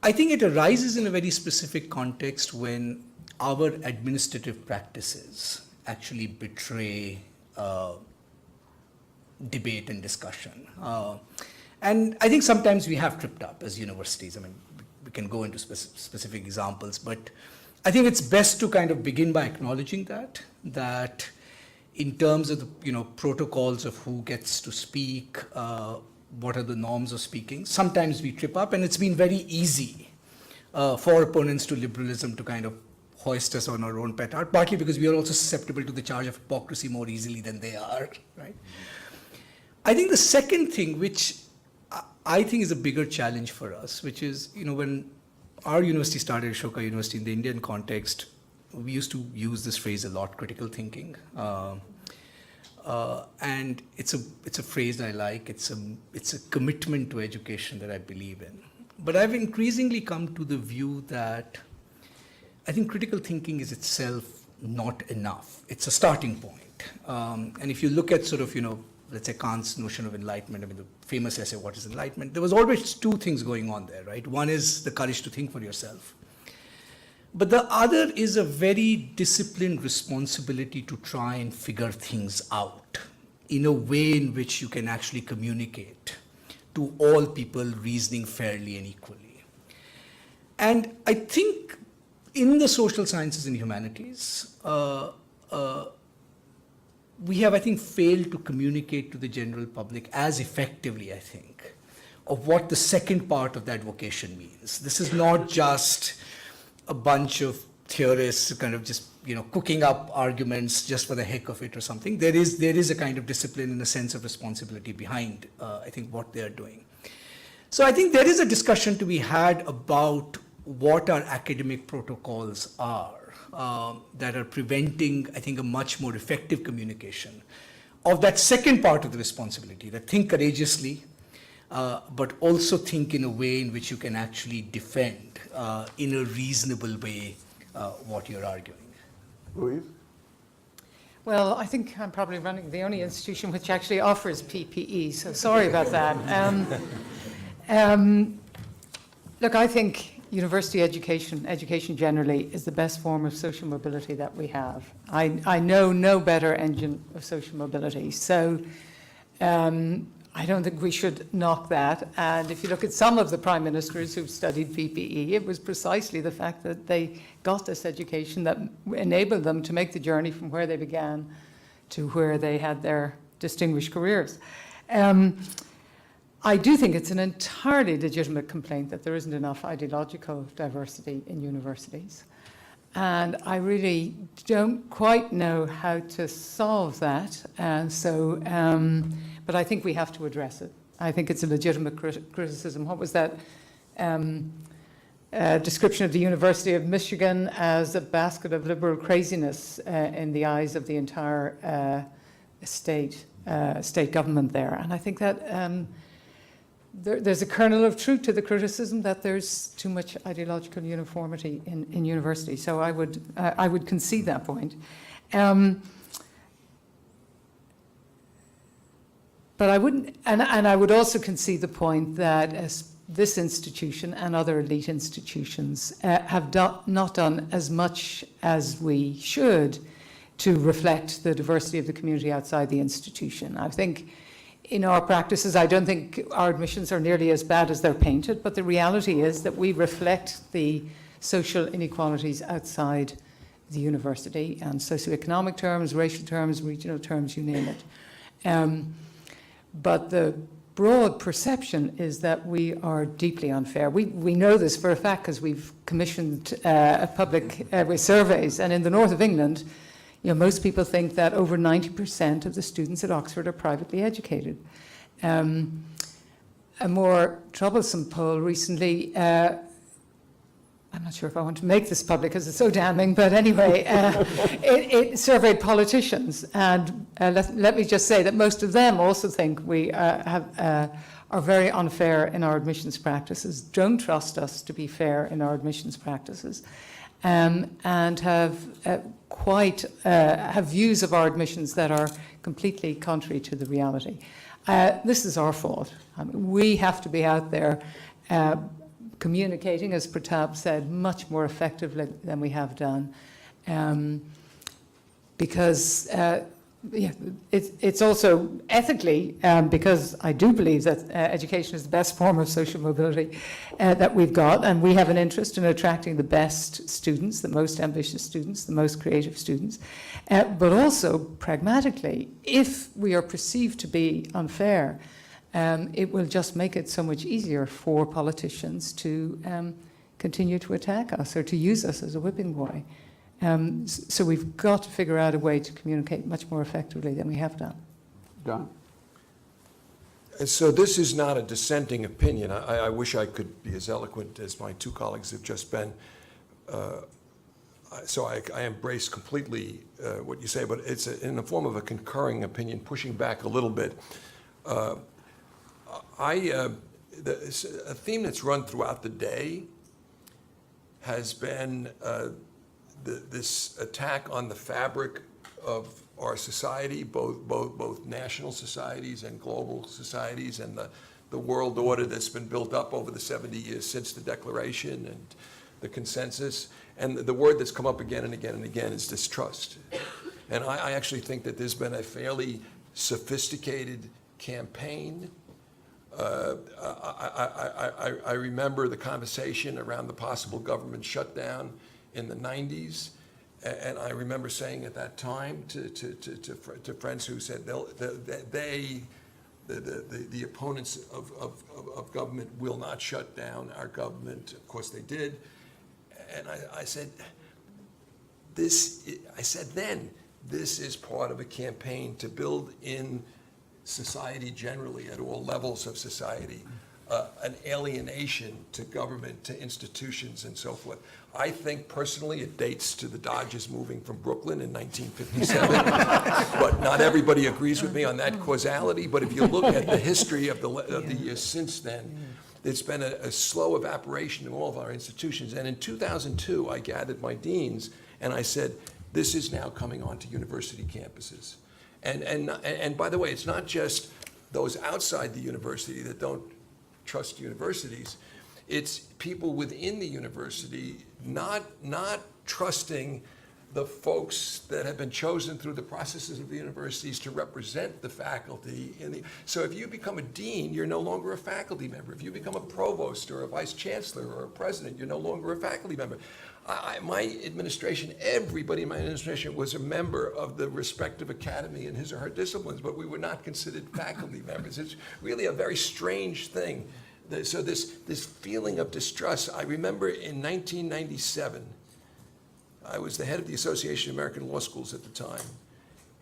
E: I think it arises in a very specific context when our administrative practices actually betray debate and discussion. And I think sometimes we have tripped up as universities. I mean, we can go into specific examples, but I think it's best to kind of begin by acknowledging that in terms of the protocols of who gets to speak, what are the norms of speaking. Sometimes we trip up, and it's been very easy for opponents to liberalism to kind of hoist us on our own petard, partly because we are also susceptible to the charge of hypocrisy more easily than they are, right? I think the second thing, which I think is a bigger challenge for us, which is, when our university started, Ashoka University, in the Indian context, we used to use this phrase a lot, critical thinking. And it's a phrase I like. It's a commitment to education that I believe in. But I've increasingly come to the view that I think critical thinking is itself not enough. It's a starting point. And if you look at sort of, let's say Kant's notion of enlightenment, I mean, the famous essay, What is Enlightenment? There was always two things going on there, right? One is the courage to think for yourself. But the other is a very disciplined responsibility to try and figure things out in a way in which you can actually communicate to all people reasoning fairly and equally. And I think in the social sciences and humanities, we have, I think, failed to communicate to the general public as effectively, I think, of what the second part of that vocation means. This is not just a bunch of theorists kind of just, cooking up arguments just for the heck of it or something. There is a kind of discipline and a sense of responsibility behind, I think, what they are doing. So I think there is a discussion to be had about what our academic protocols are that are preventing, I think, a much more effective communication of that second part of the responsibility, that think courageously, but also think in a way in which you can actually defend in a reasonable way what you're arguing.
A: Louise?
C: Well, I think I'm probably running the only institution which actually offers PPE, so sorry about that. Look, I think university education generally, is the best form of social mobility that we have. I know no better engine of social mobility, so I don't think we should knock that. And if you look at some of the prime ministers who've studied PPE, it was precisely the fact that they got this education that enabled them to make the journey from where they began to where they had their distinguished careers. I do think it's an entirely legitimate complaint that there isn't enough ideological diversity in universities. And I really don't quite know how to solve that. And so, but I think we have to address it. I think it's a legitimate criticism. What was that description of the University of Michigan as a basket of liberal craziness in the eyes of the entire state government there? And I think that there's a kernel of truth to the criticism that there's too much ideological uniformity in universities. So I would concede that point. But I wouldn't, and I would also concede the point that as this institution and other elite institutions have not done as much as we should to reflect the diversity of the community outside the institution. I think in our practices, I don't think our admissions are nearly as bad as they're painted, but the reality is that we reflect the social inequalities outside the university and socioeconomic terms, racial terms, regional terms, you name it. But the broad perception is that we are deeply unfair. We know this for a fact because we've commissioned public with surveys, and in the north of England, most people think that over 90% of the students at Oxford are privately educated. A more troublesome poll recently, I'm not sure if I want to make this public because it's so damning, but anyway, it surveyed politicians, and let me just say that most of them also think we are very unfair in our admissions practices, don't trust us to be fair in our admissions practices, and have have views of our admissions that are completely contrary to the reality. This is our fault. I mean, we have to be out there communicating, as Pratap said, much more effectively than we have done, because it's also ethically, because I do believe that education is the best form of social mobility that we've got, and we have an interest in attracting the best students, the most ambitious students, the most creative students, but also pragmatically, if we are perceived to be unfair, it will just make it so much easier for politicians to continue to attack us or to use us as a whipping boy. So we've got to figure out a way to communicate much more effectively than we have done.
A: John?
D: And so this is not a dissenting opinion. I wish I could be as eloquent as my two colleagues have just been. So I embrace completely what you say, but it's in the form of a concurring opinion, pushing back a little bit. A theme that's run throughout the day has been this attack on the fabric of our society, both national societies and global societies, and the world order that's been built up over the 70 years since the Declaration and the consensus. And the word that's come up again and again and again is distrust. And I actually think that there's been a fairly sophisticated campaign. I remember the conversation around the possible government shutdown in the 90s. And I remember saying at that time to friends who said the opponents of government will not shut down our government. Of course they did. And I said, this is part of a campaign to build in society generally, at all levels of society, an alienation to government, to institutions, and so forth. I think personally it dates to the Dodgers moving from Brooklyn in 1957, but not everybody agrees with me on that causality. But if you look at the history of the years since then, it's been a slow evaporation of all of our institutions. And in 2002, I gathered my deans and I said, this is now coming onto university campuses. And by the way, it's not just those outside the university that don't trust universities. It's people within the university not trusting the folks that have been chosen through the processes of the universities to represent the faculty. So if you become a dean, you're no longer a faculty member. If you become a provost or a vice chancellor or a president, you're no longer a faculty member. My administration, everybody in my administration was a member of the respective academy in his or her disciplines, but we were not considered faculty members. It's really a very strange thing. So this feeling of distrust, I remember in 1997, I was the head of the Association of American Law Schools at the time,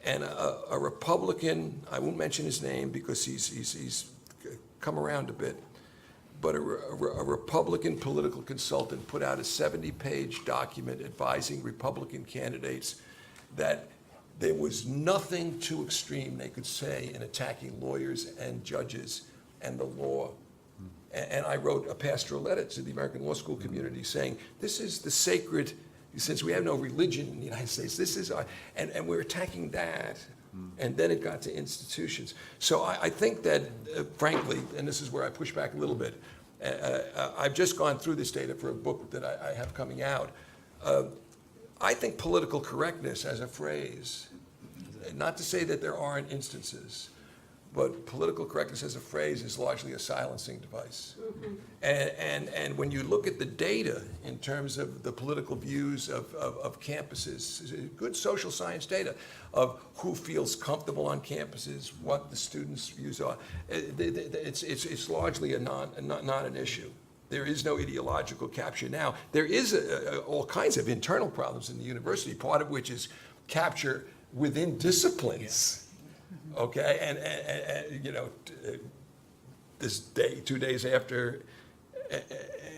D: and a Republican, I won't mention his name because he's come around a bit, but a Republican political consultant put out a 70-page document advising Republican candidates that there was nothing too extreme they could say in attacking lawyers and judges and the law. And I wrote a pastoral letter to the American law school community saying, this is the sacred, since we have no religion in the United States, this is our, and we're attacking that. And then it got to institutions. So I think that, frankly, and this is where I push back a little bit, I've just gone through this data for a book that I have coming out. I think political correctness as a phrase, not to say that there aren't instances, but political correctness as a phrase is largely a silencing device. And when you look at the data in terms of the political views of campuses, good social science data of who feels comfortable on campuses, what the students' views are, it's largely not an issue. There is no ideological capture. Now, there is all kinds of internal problems in the university, part of which is capture within disciplines. Okay, and you know, this day, 2 days after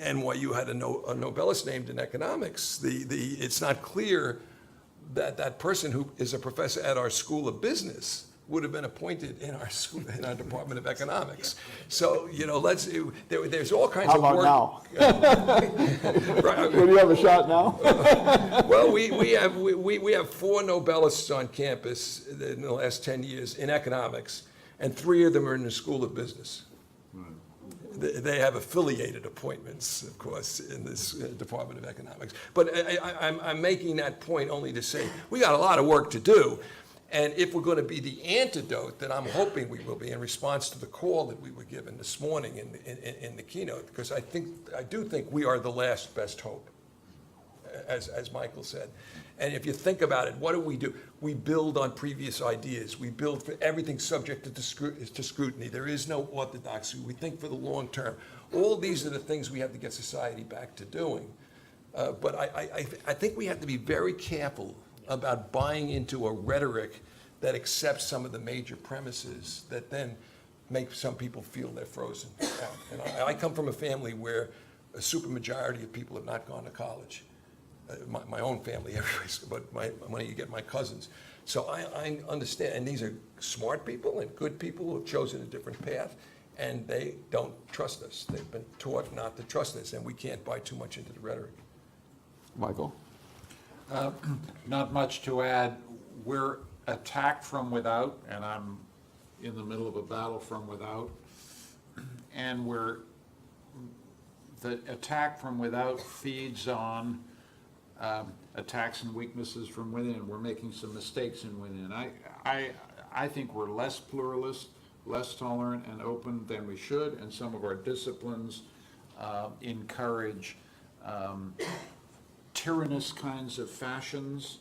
D: NYU had a Nobelist named in economics, it's not clear that that person who is a professor at our School of Business would have been appointed in our school, in our Department of Economics. So, you know, there's all kinds
A: How
D: of work.
A: about now?
D: Right.
A: Will you have a shot now?
D: Well, we have 4 Nobelists on campus in the last 10 years in economics, and 3 of them are in the School of Business. They have affiliated appointments, of course, in this Department of Economics. But I'm making that point only to say we got a lot of work to do. And if we're going to be the antidote that I'm hoping we will be in response to the call that we were given this morning in the keynote, because I do think we are the last best hope. as Michael said. And if you think about it, what do? We build on previous ideas. We build for everything subject to scrutiny. There is no orthodoxy. We think for the long term. All these are the things we have to get society back to doing. But I think we have to be very careful about buying into a rhetoric that accepts some of the major premises that then make some people feel they're frozen out. And I come from a family where a supermajority of people have not gone to college. My own family, anyways, but when you get my cousins. So I understand, and these are smart people and good people who have chosen a different path, and they don't trust us. They've been taught not to trust us, and we can't buy too much into the rhetoric.
A: Michael?
F: Not much to add. We're attacked from without, and I'm in the middle of a battle from without. And the attack from without feeds on attacks and weaknesses from within. We're making some mistakes in within. I think we're less pluralist, less tolerant and open than we should, and some of our disciplines encourage tyrannous kinds of fashions.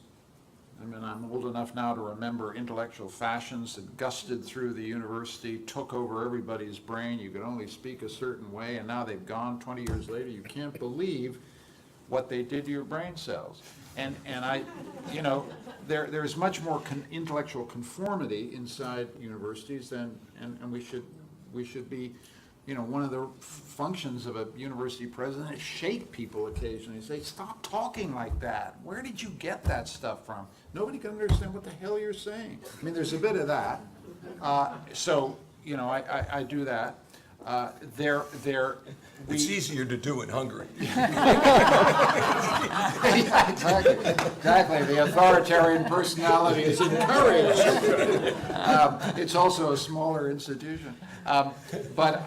F: I mean, I'm old enough now to remember intellectual fashions that gusted through the university, took over everybody's brain. You could only speak a certain way, and now they've gone 20 years later. You can't believe what they did to your brain cells. And there's much more intellectual conformity inside universities than, and we should be, one of the functions of a university president is shake people occasionally, say, stop talking like that. Where did you get that stuff from? Nobody can understand what the hell you're saying. I mean, there's a bit of that. So, I do that.
D: It's easier to do in Hungary.
F: Exactly. The authoritarian personality is encouraged. It's also a smaller institution. But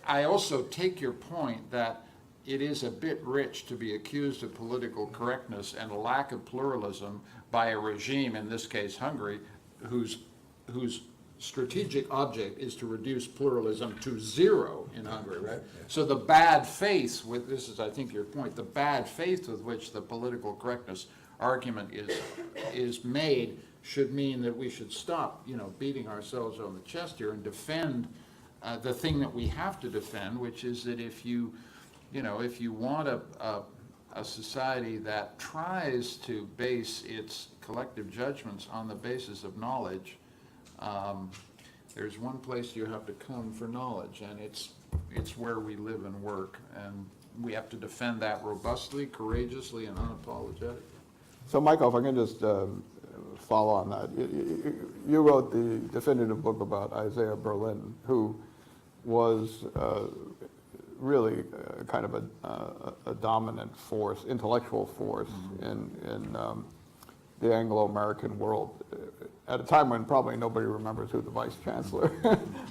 F: I also take your point that it is a bit rich to be accused of political correctness and a lack of pluralism by a regime, in this case Hungary, whose strategic object is to reduce pluralism to zero in Hungary, right? So the bad faith, this is I think your point, the bad faith with which the political correctness argument is made should mean that we should stop, beating ourselves on the chest here and defend the thing that we have to defend, which is that if you want a society that tries to base its collective judgments on the basis of knowledge, there's one place you have to come for knowledge, and it's where we live and work, and we have to defend that robustly, courageously, and unapologetically.
A: So Michael, if I can just follow on that. You wrote the definitive book about Isaiah Berlin, who was really kind of a dominant force, intellectual force in the Anglo-American world at a time when probably nobody remembers who the vice chancellor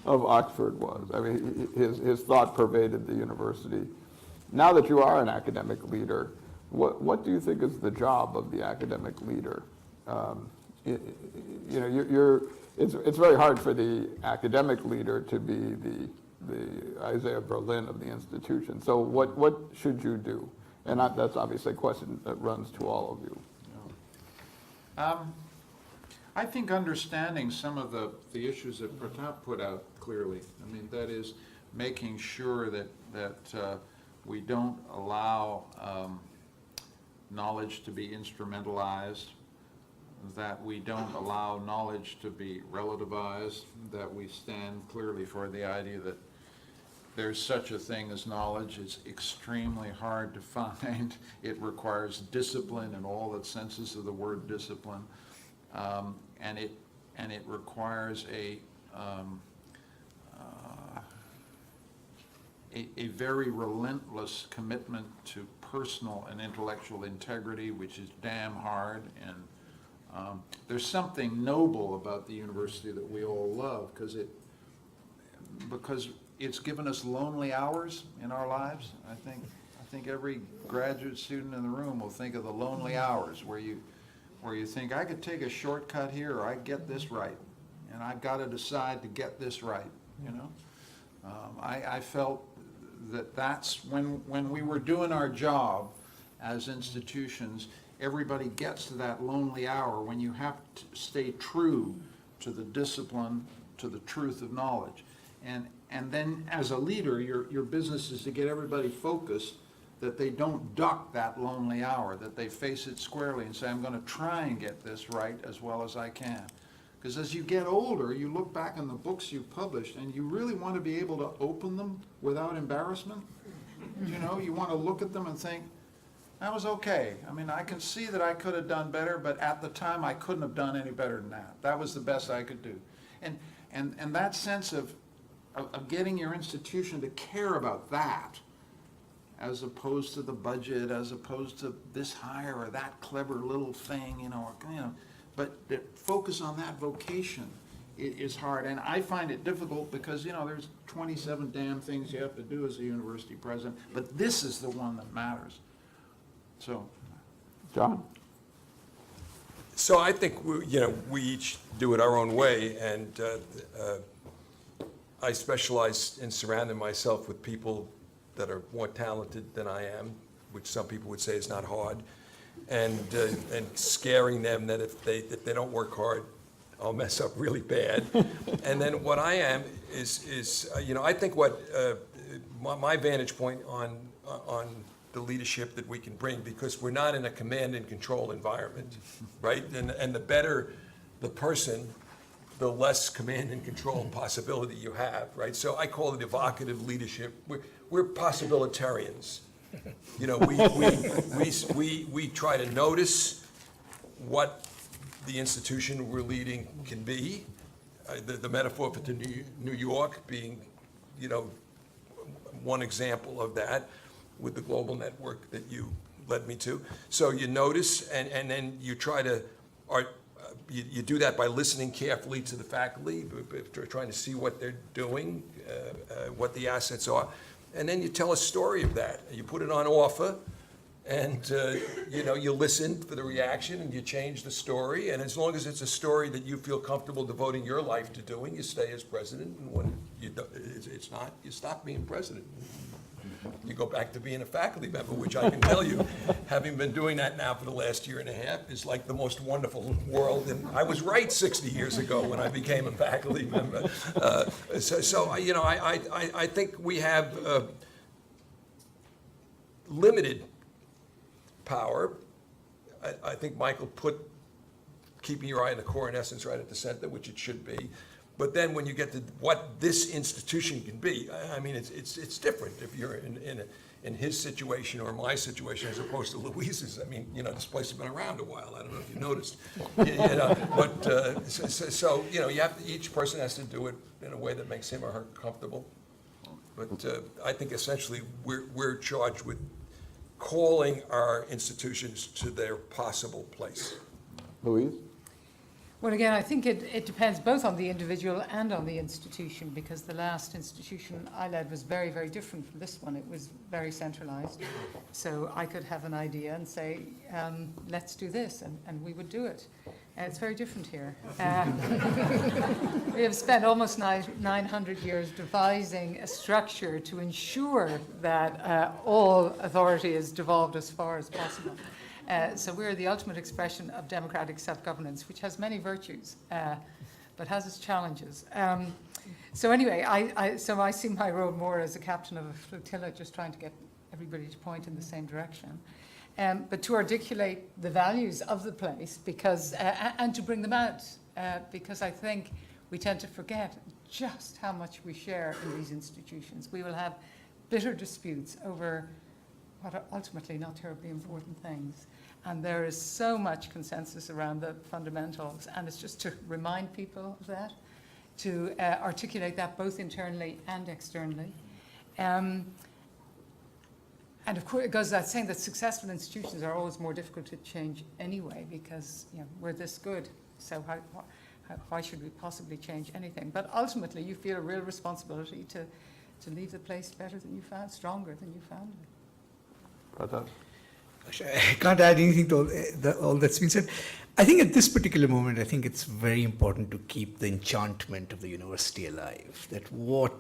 A: of Oxford was. I mean, his thought pervaded the university. Now that you are an academic leader, what do you think is the job of the academic leader? It's very hard for the academic leader to be the Isaiah Berlin of the institution. So what should you do? And that's obviously a question that runs to all of you.
F: I think understanding some of the issues that Pratap put out clearly, I mean, that is making sure that we don't allow knowledge to be instrumentalized, that we don't allow knowledge to be relativized, that we stand clearly for the idea that there's such a thing as knowledge. It's extremely hard to find. It requires discipline in all the senses of the word discipline. And it requires a very relentless commitment to personal and intellectual integrity, which is damn hard. And there's something noble about the university that we all love because it's given us lonely hours in our lives. I think every graduate student in the room will think of the lonely hours where you think, I could take a shortcut here, or I get this right, and I've got to decide to get this right. I felt that's when we were doing our job as institutions, everybody gets to that lonely hour when you have to stay true to the discipline, to the truth of knowledge. And then as a leader, your business is to get everybody focused, that they don't duck that lonely hour, that they face it squarely and say, I'm going to try and get this right as well as I can. Because as you get older, you look back on the books you've published and you really want to be able to open them without embarrassment. You know, you want to look at them and think, that was okay. I mean, I can see that I could have done better, but at the time I couldn't have done any better than that. That was the best I could do. And that sense of getting your institution to care about that, as opposed to the budget, as opposed to this hire or that clever little thing, but focus on that vocation is hard. And I find it difficult because, there's 27 damn things you have to do as a university president, but this is the one that matters. So.
A: John?
D: So I think, we each do it our own way, and I specialize in surrounding myself with people that are more talented than I am, which some people would say is not hard, and scaring them that if they don't work hard, I'll mess up really bad. And then what I am is I think what my vantage point on the leadership that we can bring, because we're not in a command and control environment, right? And the better the person, the less command and control possibility you have, right? So I call it evocative leadership. We're possibilitarians. We try to notice what the institution we're leading can be. The metaphor for New York being, one example of that, with the global network that you led me to. So you notice, and then you try to, you do that by listening carefully to the faculty, trying to see what they're doing, what the assets are, and then you tell a story of that. You put it on offer, and you listen for the reaction, and you change the story, and as long as it's a story that you feel comfortable devoting your life to doing, you stay as president, and when it's not, you stop being president. You go back to being a faculty member, which I can tell you, having been doing that now for the last year and a half, is like the most wonderful world. And I was right 60 years ago when I became a faculty member. I think we have limited power. I think Michael put keeping your eye on the core in essence right at the center, which it should be. But then when you get to what this institution can be, I mean, it's different if you're in his situation or my situation as opposed to Louise's. I mean, this place has been around a while. I don't know if you noticed. You have to, each person has to do it in a way that makes him or her comfortable. But I think essentially we're charged with calling our institutions to their possible place.
A: Louise?
C: Well, again, I think it depends both on the individual and on the institution, because the last institution I led was very, very different from this one. It was very centralized. So I could have an idea and say, let's do this, and we would do it. It's very different here. We have spent almost 900 years devising a structure to ensure that all authority is devolved as far as possible. So we're the ultimate expression of democratic self-governance, which has many virtues, but has its challenges. So anyway, I see my role more as a captain of a flotilla, just trying to get everybody to point in the same direction. But to articulate the values of the place, because and to bring them out, because I think we tend to forget just how much we share in these institutions. We will have bitter disputes over what are ultimately not terribly important things. And there is so much consensus around the fundamentals, and it's just to remind people of that, to articulate that both internally and externally. And of course, it goes without saying that successful institutions are always more difficult to change anyway, because we're this good. So why should we possibly change anything? But ultimately, you feel a real responsibility to leave the place better than you found, stronger than you found it.
E: I can't add anything to all that's been said. I think at this particular moment, I think it's very important to keep the enchantment of the university alive. That what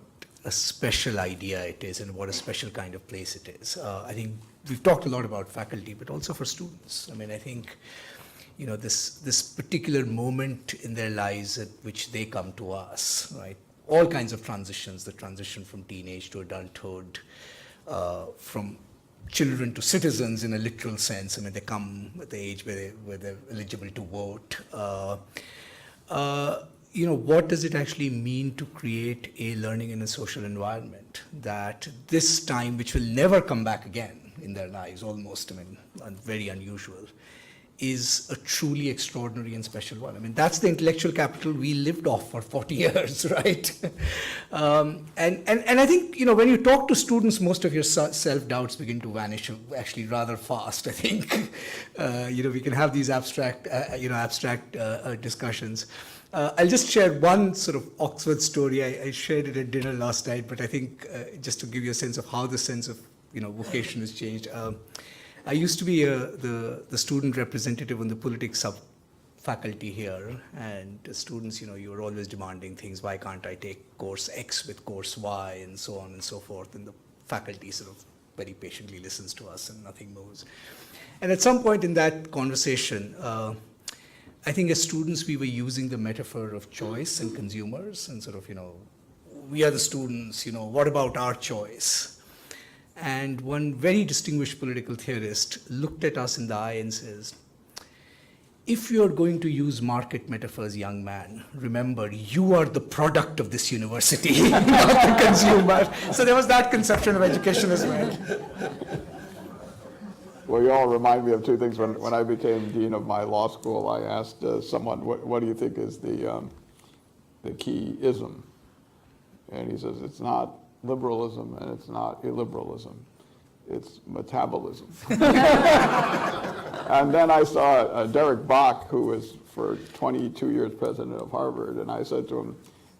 E: a special idea it is and what a special kind of place it is. I think we've talked a lot about faculty, but also for students. I mean, I think, you know, this particular moment in their lives at which they come to us, right? All kinds of transitions, the transition from teenage to adulthood, from children to citizens in a literal sense. I mean, they come at the age where they're eligible to vote. You know, what does it actually mean to create a learning in a social environment that this time, which will never come back again in their lives, almost, I mean, very unusual, is a truly extraordinary and special one. I mean, that's the intellectual capital we lived off for 40 years, right? And I think, you know, when you talk to students, most of your self-doubts begin to vanish actually rather fast, I think. You know, we can have these abstract discussions. I'll just share one sort of Oxford story. I shared it at dinner last night, but I think just to give you a sense of how the sense of, you know, vocation has changed. I used to be the student representative on the politics sub-faculty here, and the students, you know, you were always demanding things. Why can't I take course X with course Y, and so on and so forth, and the faculty sort of very patiently listens to us and nothing moves. And at some point in that conversation, I think as students, we were using the metaphor of choice and consumers and sort of, you know, we are the students, you know, what about our choice? And one very distinguished political theorist looked at us in the eye and says, if you're going to use market metaphors, young man, remember, you are the product of this university, not the consumer. So there was that conception of education as well.
A: Well, you all remind me of two things. When I became dean of my law school, I asked someone, what do you think is the key ism? And he says, it's not liberalism and it's not illiberalism. It's metabolism. And then I saw Derek Bach, who was for 22 years president of Harvard, and I said to him,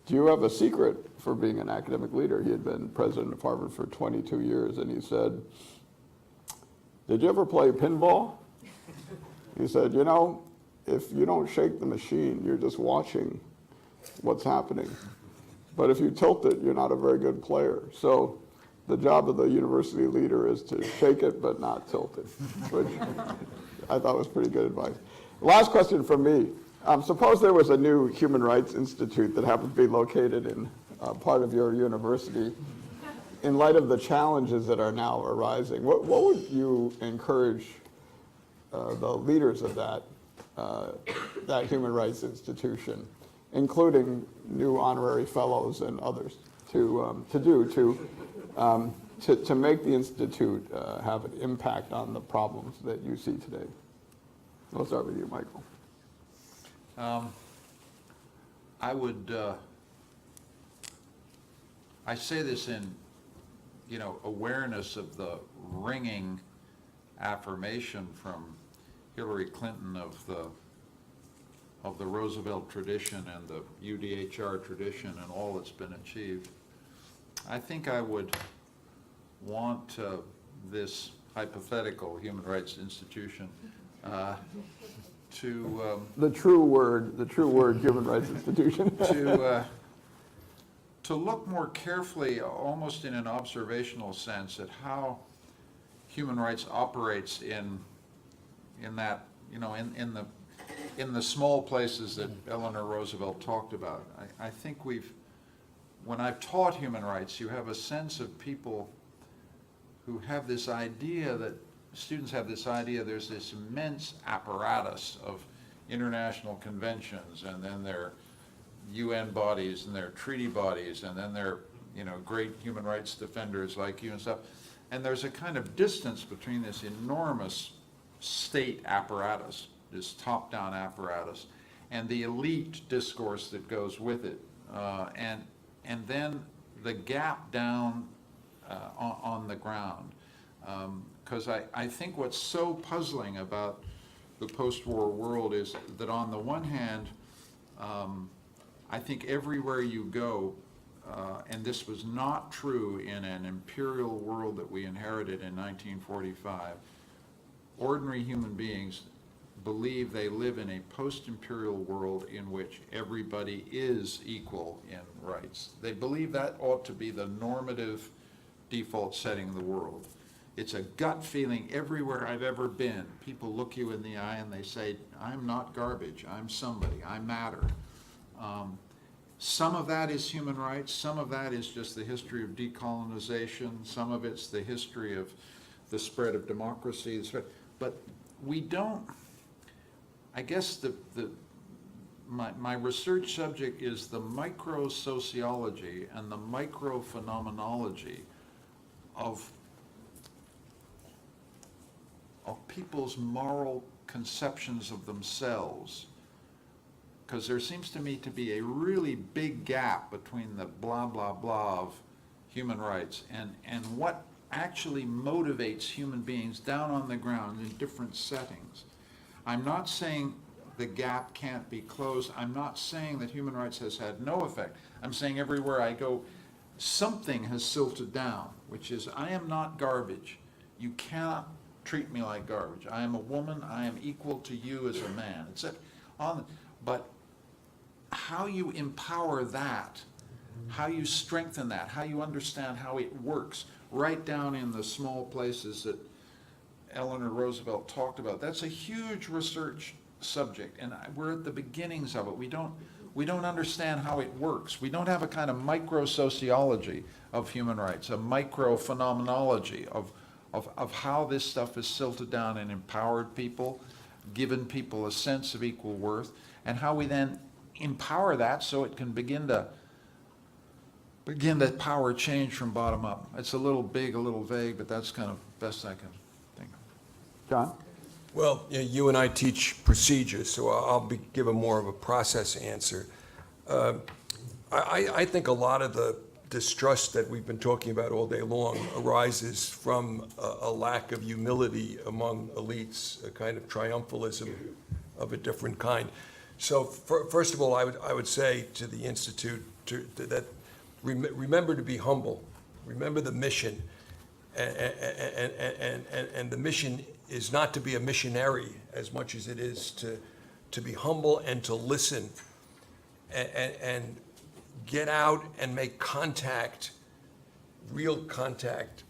A: do you have a secret for being an academic leader? He had been president of Harvard for 22 years, and he said, did you ever play pinball? He said, you know, if you don't shake the machine, you're just watching what's happening. But if you tilt it, you're not a very good player. So the job of the university leader is to shake it but not tilt it, which I thought was pretty good advice. Last question from me. Suppose there was a new human rights institute that happened to be located in part of your university. In light of the challenges that are now arising, what would you encourage the leaders of that human rights institution, including new honorary fellows and others, to do to make the institute have an impact on the problems that you see today? We'll start with you, Michael.
F: I would, I say this in, you know, awareness of the ringing affirmation from Hillary Clinton of the Roosevelt tradition and the UDHR tradition and all that's been achieved. I think I would want this hypothetical human rights institution to
A: The true word human rights institution.
F: to look more carefully, almost in an observational sense, at how human rights operates in that, you know, in the small places that Eleanor Roosevelt talked about. I think when I've taught human rights, you have a sense of people who have this idea that, students have this idea there's this immense apparatus of international conventions, and then their UN bodies and their treaty bodies, and then their, you know, great human rights defenders like you and stuff. And there's a kind of distance between this enormous state apparatus, this top-down apparatus, and the elite discourse that goes with it. And then the gap down on the ground. Because I think what's so puzzling about the post-war world is that on the one hand, I think everywhere you go, and this was not true in an imperial world that we inherited in 1945, ordinary human beings believe they live in a post-imperial world in which everybody is equal in rights. They believe that ought to be the normative default setting of the world. It's a gut feeling everywhere I've ever been. People look you in the eye and they say, I'm not garbage, I'm somebody, I matter. Some of that is human rights, some of that is just the history of decolonization, some of it's the history of the spread of democracy, but we don't, I guess my research subject is the micro-sociology and the micro-phenomenology of people's moral conceptions of themselves. Because there seems to me to be a really big gap between the blah, blah, blah of human rights and what actually motivates human beings down on the ground in different settings. I'm not saying the gap can't be closed. I'm not saying that human rights has had no effect. I'm saying everywhere I go, something has silted down, which is I am not garbage. You cannot treat me like garbage. I am a woman. I am equal to you as a man. But how you empower that, how you strengthen that, how you understand how it works, right down in the small places that Eleanor Roosevelt talked about. That's a huge research subject, and we're at the beginnings of it. We don't understand how it works. We don't have a kind of micro-sociology of human rights, a micro-phenomenology of how this stuff is silted down and empowered people, given people a sense of equal worth, and how we then empower that so it can begin to power change from bottom up. It's a little big, a little vague, but that's kind of best I can think of.
A: John?
D: Well, you and I teach procedures, so I'll give a more of a process answer. I think a lot of the distrust that we've been talking about all day long arises from a lack of humility among elites, a kind of triumphalism of a different kind. So first of all, I would say to the Institute that remember to be humble, remember the mission, and the mission is not to be a missionary as much as it is to be humble and to listen and get out and make contact, real contact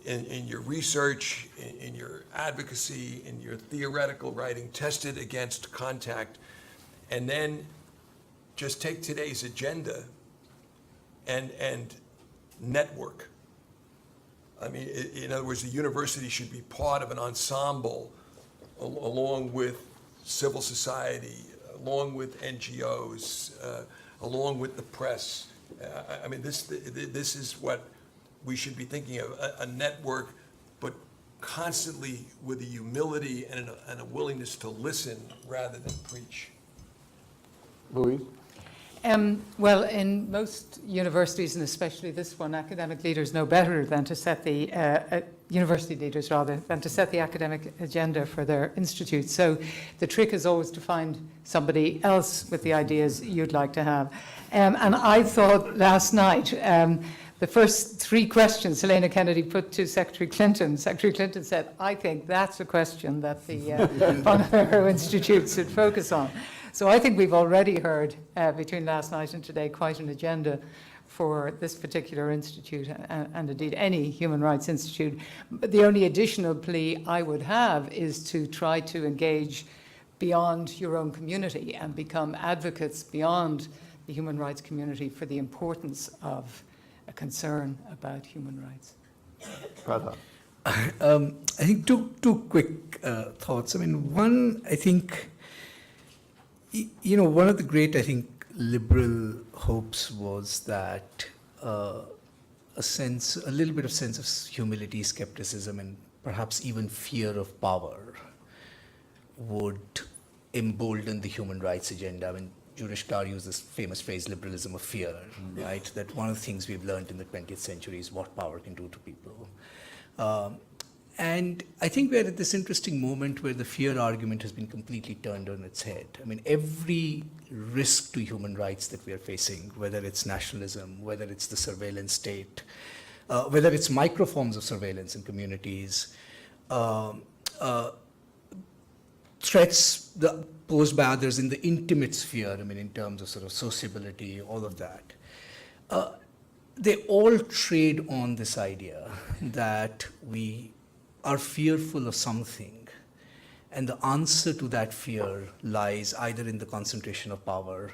D: in your research, in your advocacy, in your theoretical writing, test it against contact, and then just take today's agenda and network. I mean, in other words, the university should be part of an ensemble along with civil society, along with NGOs, along with the press. I mean, this is what we should be thinking of, a network, but constantly with a humility and a willingness to listen rather than preach.
A: Louise?
C: Well, in most universities, and especially this one, academic leaders know better than to set the, university leaders rather, than to set the academic agenda for their institutes. So the trick is always to find somebody else with the ideas you'd like to have. And I thought last night, the first three questions Helena Kennedy put to Secretary Clinton said, I think that's a question that the Bonavero Institute should focus on. So I think we've already heard between last night and today quite an agenda for this particular institute and indeed any human rights institute. But the only additional plea I would have is to try to engage beyond your own community and become advocates beyond the human rights community for the importance of a concern about human rights.
A: Pratap.
E: I think two quick thoughts. I mean, one, I think, one of the great, I think, liberal hopes was that a little bit of sense of humility, skepticism, and perhaps even fear of power would embolden the human rights agenda. I mean, Judith Starr used this famous phrase, liberalism of fear, right? That one of the things we've learned in the 20th century is what power can do to people. And I think we're at this interesting moment where the fear argument has been completely turned on its head. I mean, every risk to human rights that we are facing, whether it's nationalism, whether it's the surveillance state, whether it's micro forms of surveillance in communities, threats posed by others in the intimate sphere, I mean, in terms of sort of sociability, all of that, they all trade on this idea that we are fearful of something, and the answer to that fear lies either in the concentration of power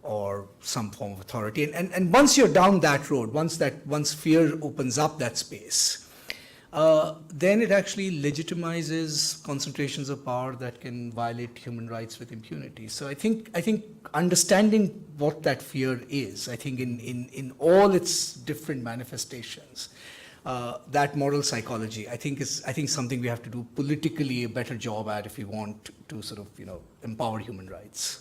E: or some form of authority. And once you're down that road, once fear opens up that space, then it actually legitimizes concentrations of power that can violate human rights with impunity. So I think understanding what that fear is, I think in all its different manifestations, that moral psychology, I think something we have to do politically a better job at if we want to sort of empower human rights.